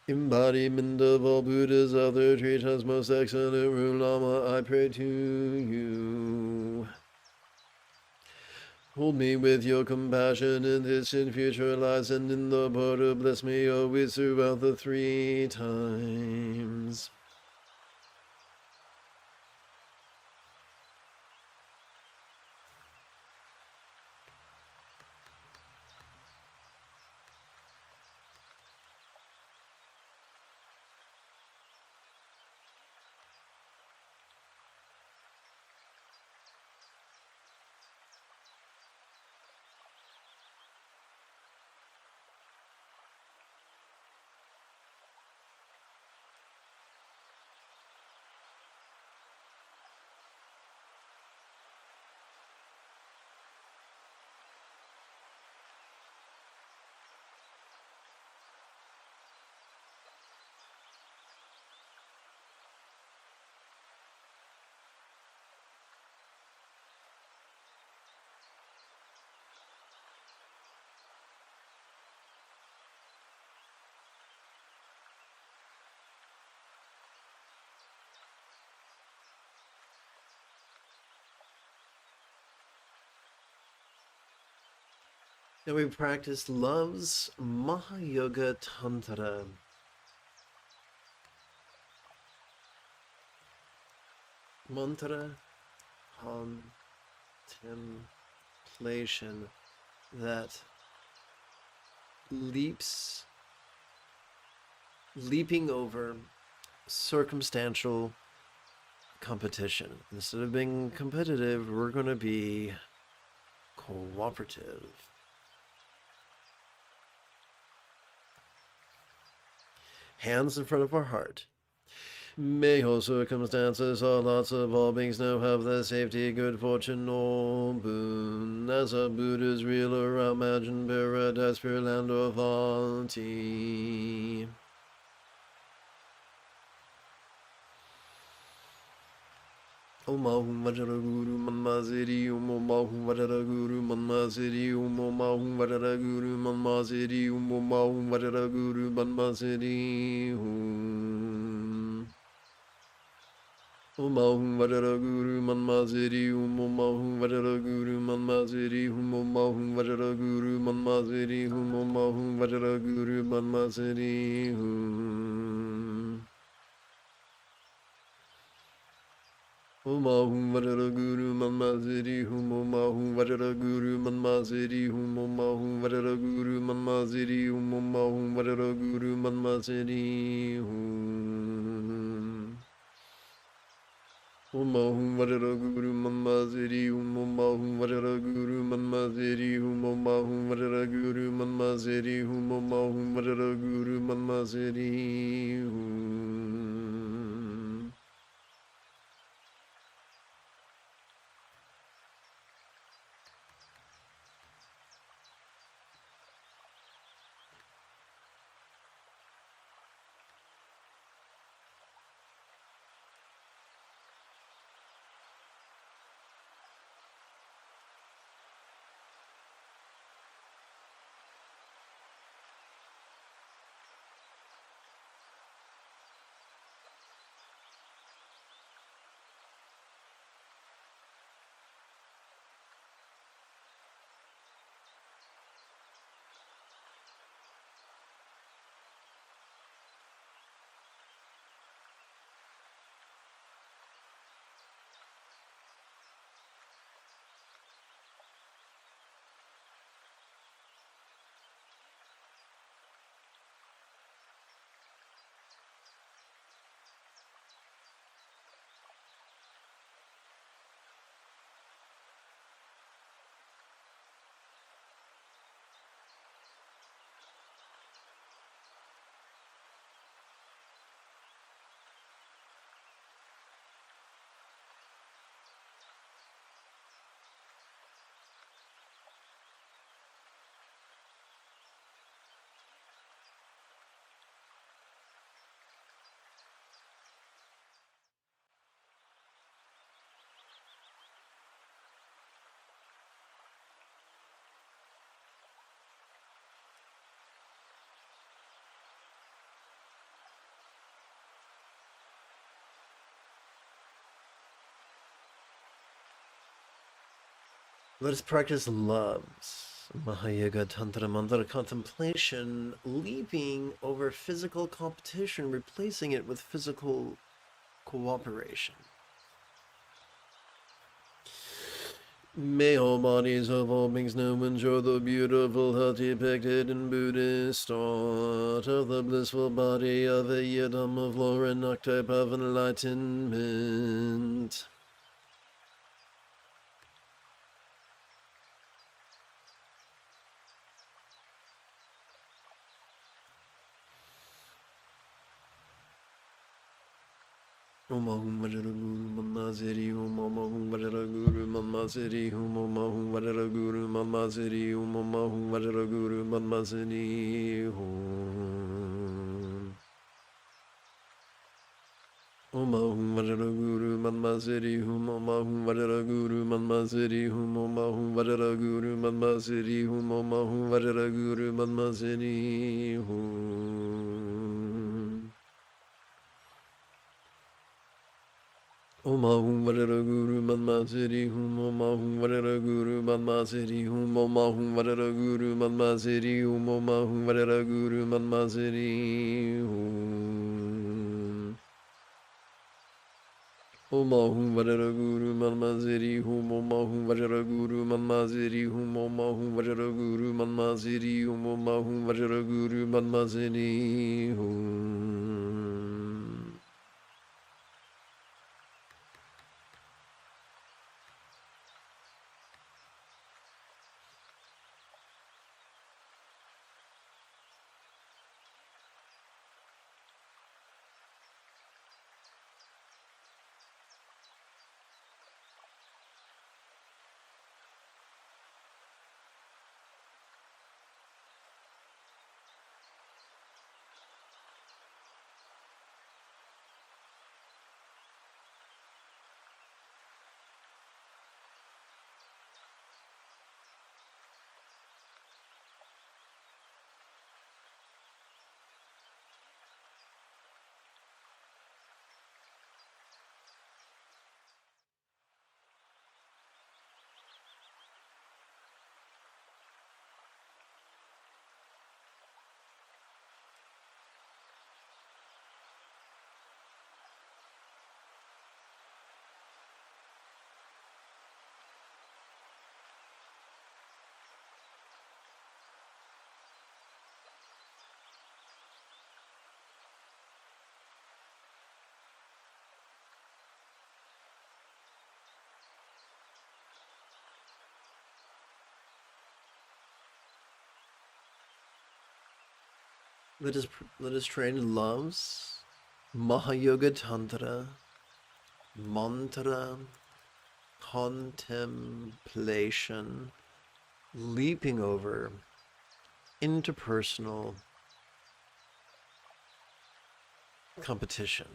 Embodiment of all Buddhas, other treatises, most excellent Guru Lama, I pray to you. Hold me with your compassion in this and future lives, and in the Buddha bless me always throughout the 3 times. And we practice love's Mahayoga Tantra. Mantra contemplation that leaping over circumstantial competition. Instead of being competitive, we're going to be cooperative. Hands in front of our heart. May all circumstances, all lots of all beings now have their safety, good fortune, or boon. As a Buddha's real or imagined paradise, pure land of Avanti. Om Ahum Vajraguru Manmaziri Om Ahum Vajraguru Manmaziri Om Ahum Vajraguru Manmaziri Om Ahum Vajraguru Manmaziri Om Ahum Vajraguru Manmaziri Om Ahum Vajraguru Manmaziri Om Ahum Vajraguru Manmaziri Om Ahum Vajraguru Manmaziri Om Ahum Vajraguru Manmaziri Om Ahum Vajraguru Manmaziri Om Ahum Vajraguru Manmaziri Om Ahum Vajraguru Manmaziri Om Ahum Vajraguru Manmaziri Om Ahum Vajraguru Manmaziri Om Ahum Vajraguru Manmaziri Om Ahum Vajraguru Manmaziri Let us practice love's Mahayoga Tantra Mantra contemplation, leaping over physical competition, replacing it with physical cooperation. May all bodies of all beings know and enjoy the beautiful, health depicted in Buddhist thought of the blissful body of a yidam of lore and archetype of enlightenment. Om Ahum Vajraguru Manmaziri Om Ahum Vajraguru Manmaziri Om Ahum Vajraguru Manmaziri Om Ahum Vajraguru Manmaziri Om Ahum Vajraguru Manmaziri Om Ahum Vajraguru Manmaziri Om Ahum Vajraguru Manmaziri Om Ahum Vajraguru Manmaziri Om Ahum Varera Guru Manma Siddhi Hum Om Ahum Varera Guru Manma Siddhi Hum Om Ahum Varera Guru Manma Siddhi Hum Om Ahum Varera Guru Manma Siddhi Hum Om Ahum Varera Guru Manma Siddhi Hum Om Ahum Varera Guru Manma Siddhi Hum Om Ahum Varera Guru Manma Siddhi Hum Om Ahum Varera Guru Manma Siddhi Hum. Let us train loves Mahayoga Tantra mantra contemplation, leaping over interpersonal competition.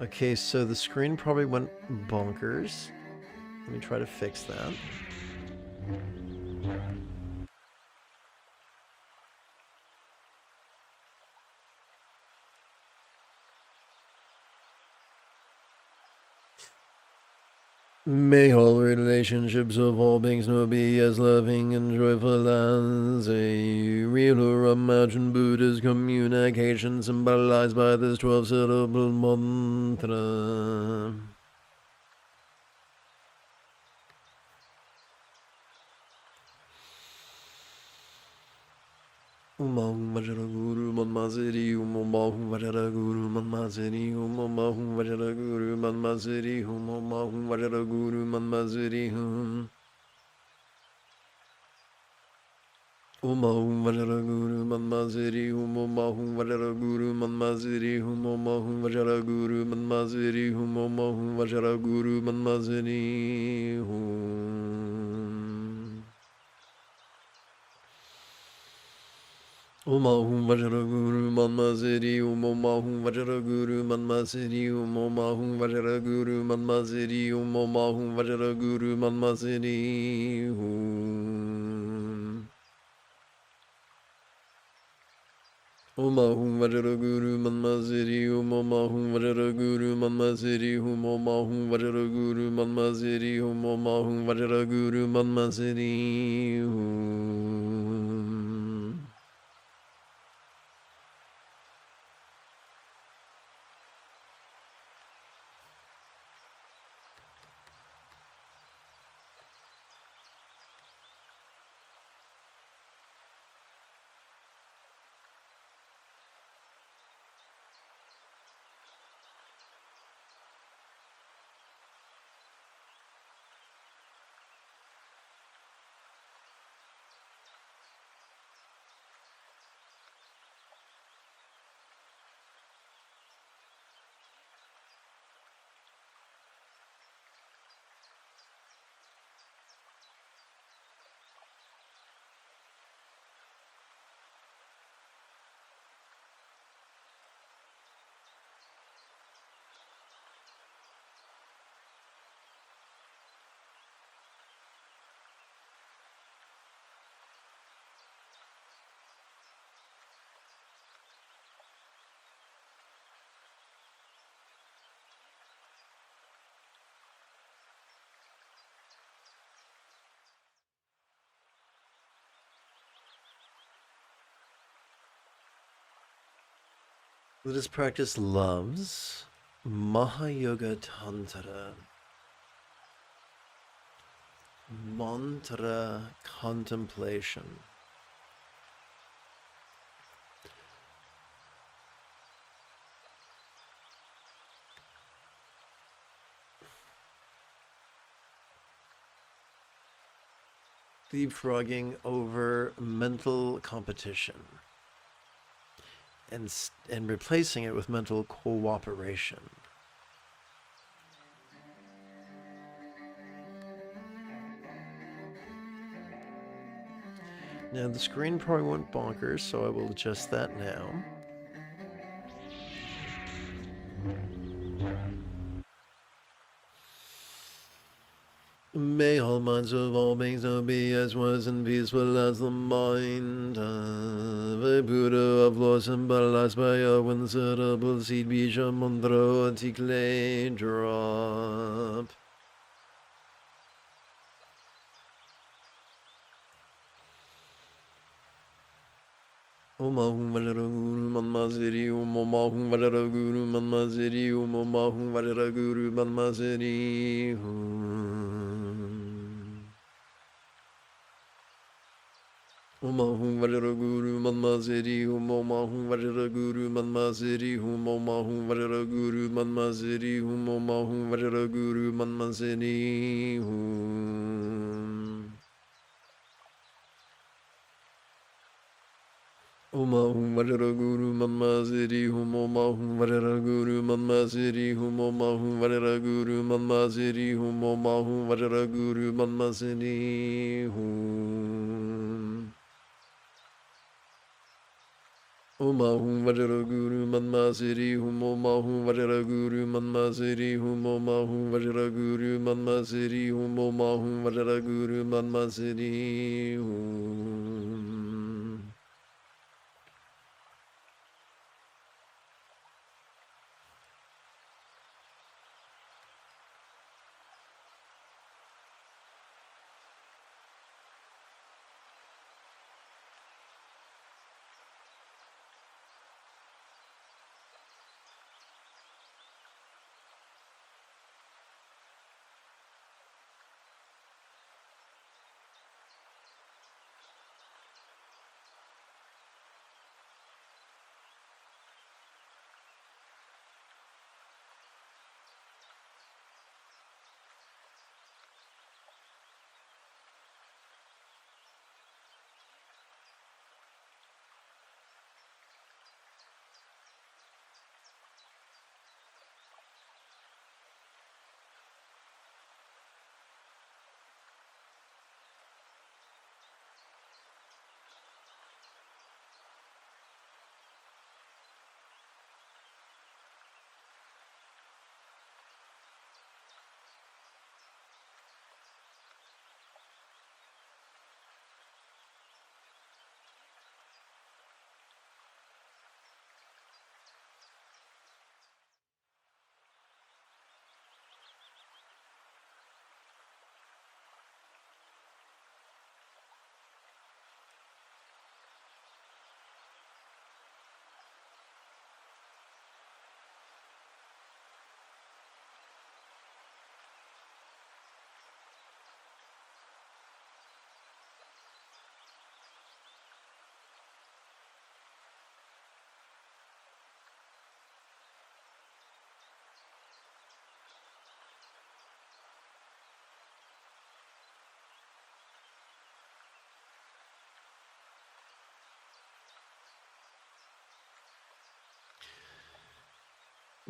Okay, so the screen probably went bonkers. Let me try to fix that. May all relationships of all beings know be as loving and joyful as a real or imagined Buddha's communication symbolized by this 12-syllable mantra. Umahum Vajra Guru Manmaziri Umahum Vajra Guru Manmaziri Umahum Vajra Guru Manmaziri Umahum Vajra Guru Manmaziri Umahum Vajra Guru Manmaziri Umahum Vajra Guru Manmaziri Umahum Vajra Guru Manmaziri Umahum Vajra Guru Manmaziri Umahum Vajra Guru Manmaziri Umahum Vajra Guru Manmaziri Umahum Vajra Guru Manmaziri Umahum Vajra Guru Manmaziri Umahum Vajra Guru Manmaziri Umahum Vajra Guru Manmaziri Umahum Vajra Guru Manmaziri Umahum Vajra Guru Manmaziri Buddhist practice loves Mahayoga Tantra, mantra contemplation. Leapfrogging over mental competition and replacing it with mental cooperation. Now the screen probably went bonkers, so I will adjust that now. May all minds of all beings be as wise and peaceful as the mind of a Buddha of loss and paralyzed by a uncertain seed, Bija mantra clay drop. Omahum Valeraguru Manmaziri, Omahum Valeraguru Manmaziri, Omahum Valeraguru Manmaziri. Omahum Valeraguru Manmaziri, Omahum Valeraguru Manmaziri, Omahum Valeraguru Manmaziri, Omahum Valeraguru Manmaziri. Omahum Valeraguru Manmaziri, Omahum Valeraguru Manmaziri, Omahum Valeraguru Manmaziri, Omahum Valeraguru Manmaziri. Omahum Valeraguru Manmaziri, Omahum Valeraguru Manmaziri, Omahum Valeraguru Manmaziri, Omahum Valeraguru Manmaziri.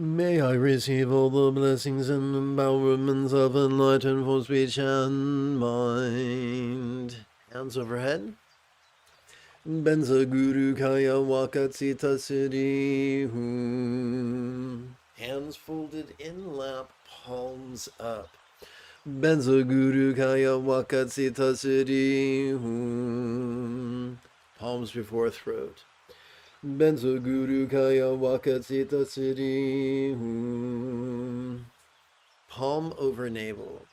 May I receive all the blessings and empowerments of enlightened for speech and mind. Hands overhead. Benza Guru Kaya Wakatsita Siddhi. Hands folded in lap, palms up. Benza Guru Kaya Wakatsita Siddhi. Palms before throat. Benzo Guru Kaya Wakatsita Siddhi. Palm over navel.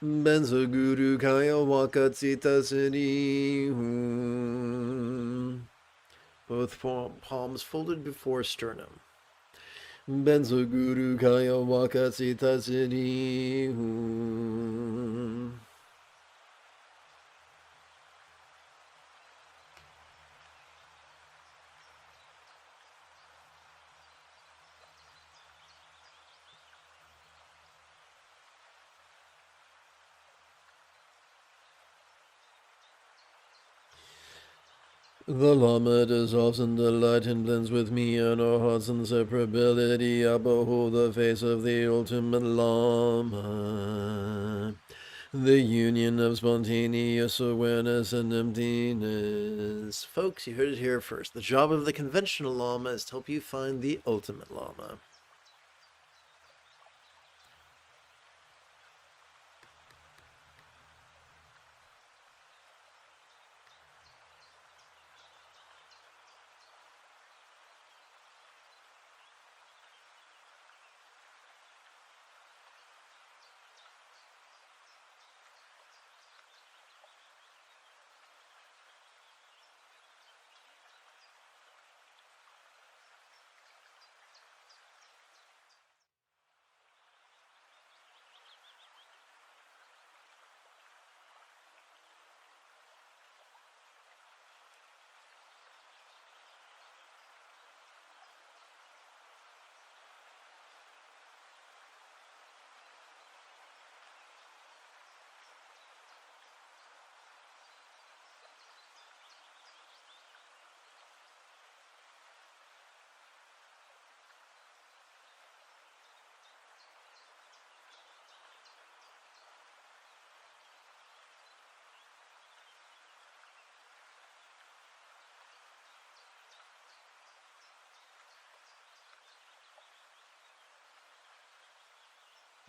Benzo Guru Kaya Wakatsita Siddhi. Both palms folded before sternum. Benzo Guru Kaya Wakasita Siddhi. The Lama dissolves in the light and blends with me in our hearts' inseparability. I behold the face of the ultimate Lama, the union of spontaneous awareness and emptiness. Folks, you heard it here first. The job of the conventional Lama is to help you find the ultimate Lama.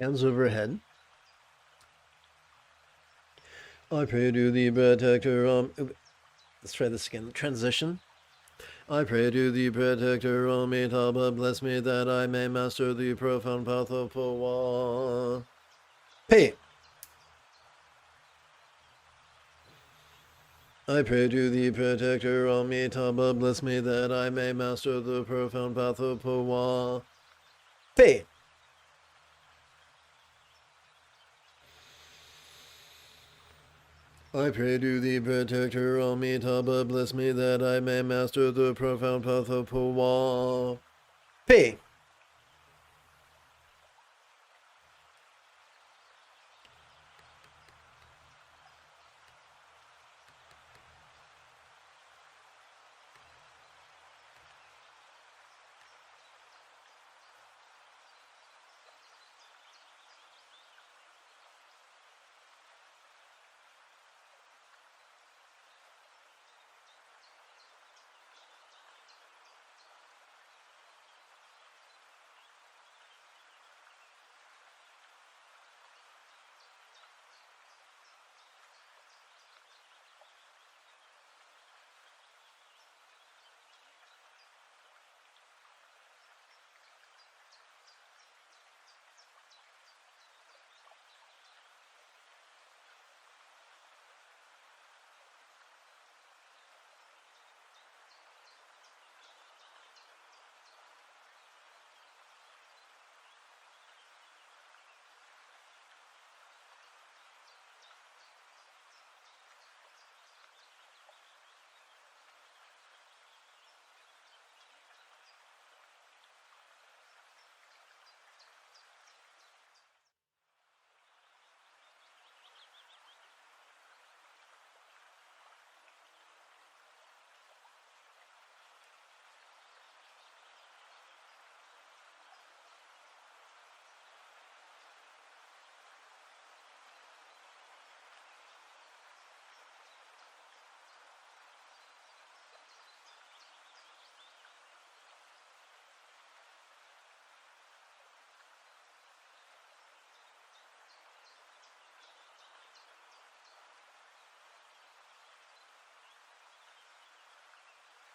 Hands overhead. I pray to the protector. Let's try this again. Transition. I pray to the protector, Amitabha, bless me that I may master the profound path of Pawa. Pay. I pray to the protector, Amitabha, bless me that I may master the profound path of Pawa. Pay. I pray to the protector, Amitabha, bless me that I may master the profound path of Pawa. Pay.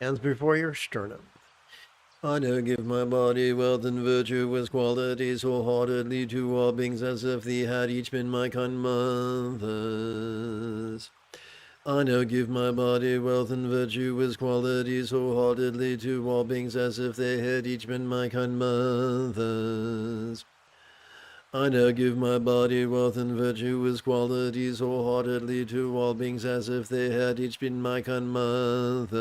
Hands before your sternum. I now give my body wealth and virtuous qualities wholeheartedly to all beings as if they had each been my kind mothers. I now give my body wealth and virtue with qualities wholeheartedly to all beings as if they had each been my kind mothers. I now give my body wealth and virtue with qualities wholeheartedly to all beings as if they had each been my kind mothers.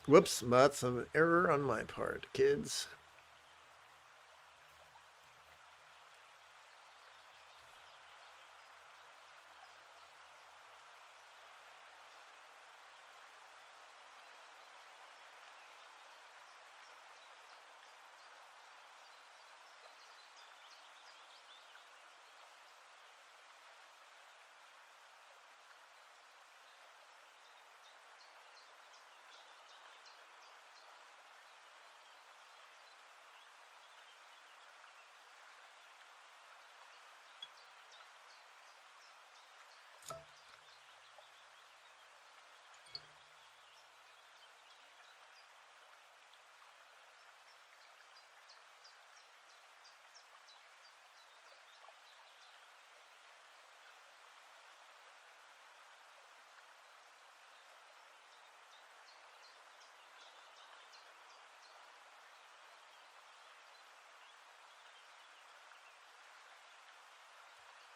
Whoops, that's an error on my part, kids.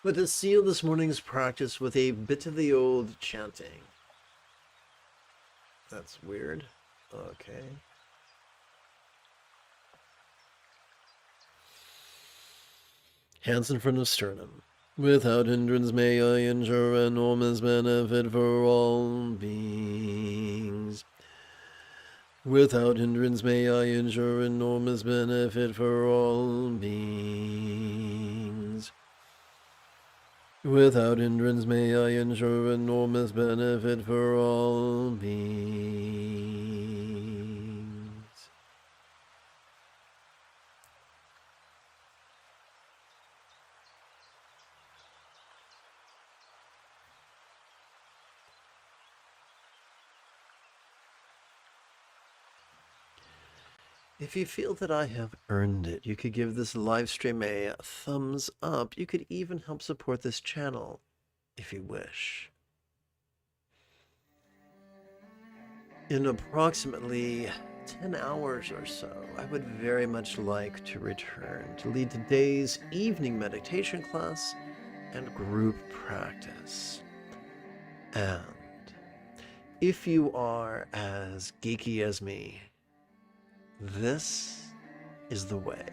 But to seal this morning's practice with a bit of the old chanting. That's weird. Okay. Hands in front of sternum. Without hindrance may I ensure enormous benefit for all beings. Without hindrance may I ensure enormous benefit for all beings. Without hindrance may I ensure enormous benefit for all beings. If you feel that I have earned it, you could give this live stream a thumbs up. You could even help support this channel if you wish. In approximately 10 hours or so, I would very much like to return to lead today's evening meditation class and group practice. And if you are as geeky as me, this is the way.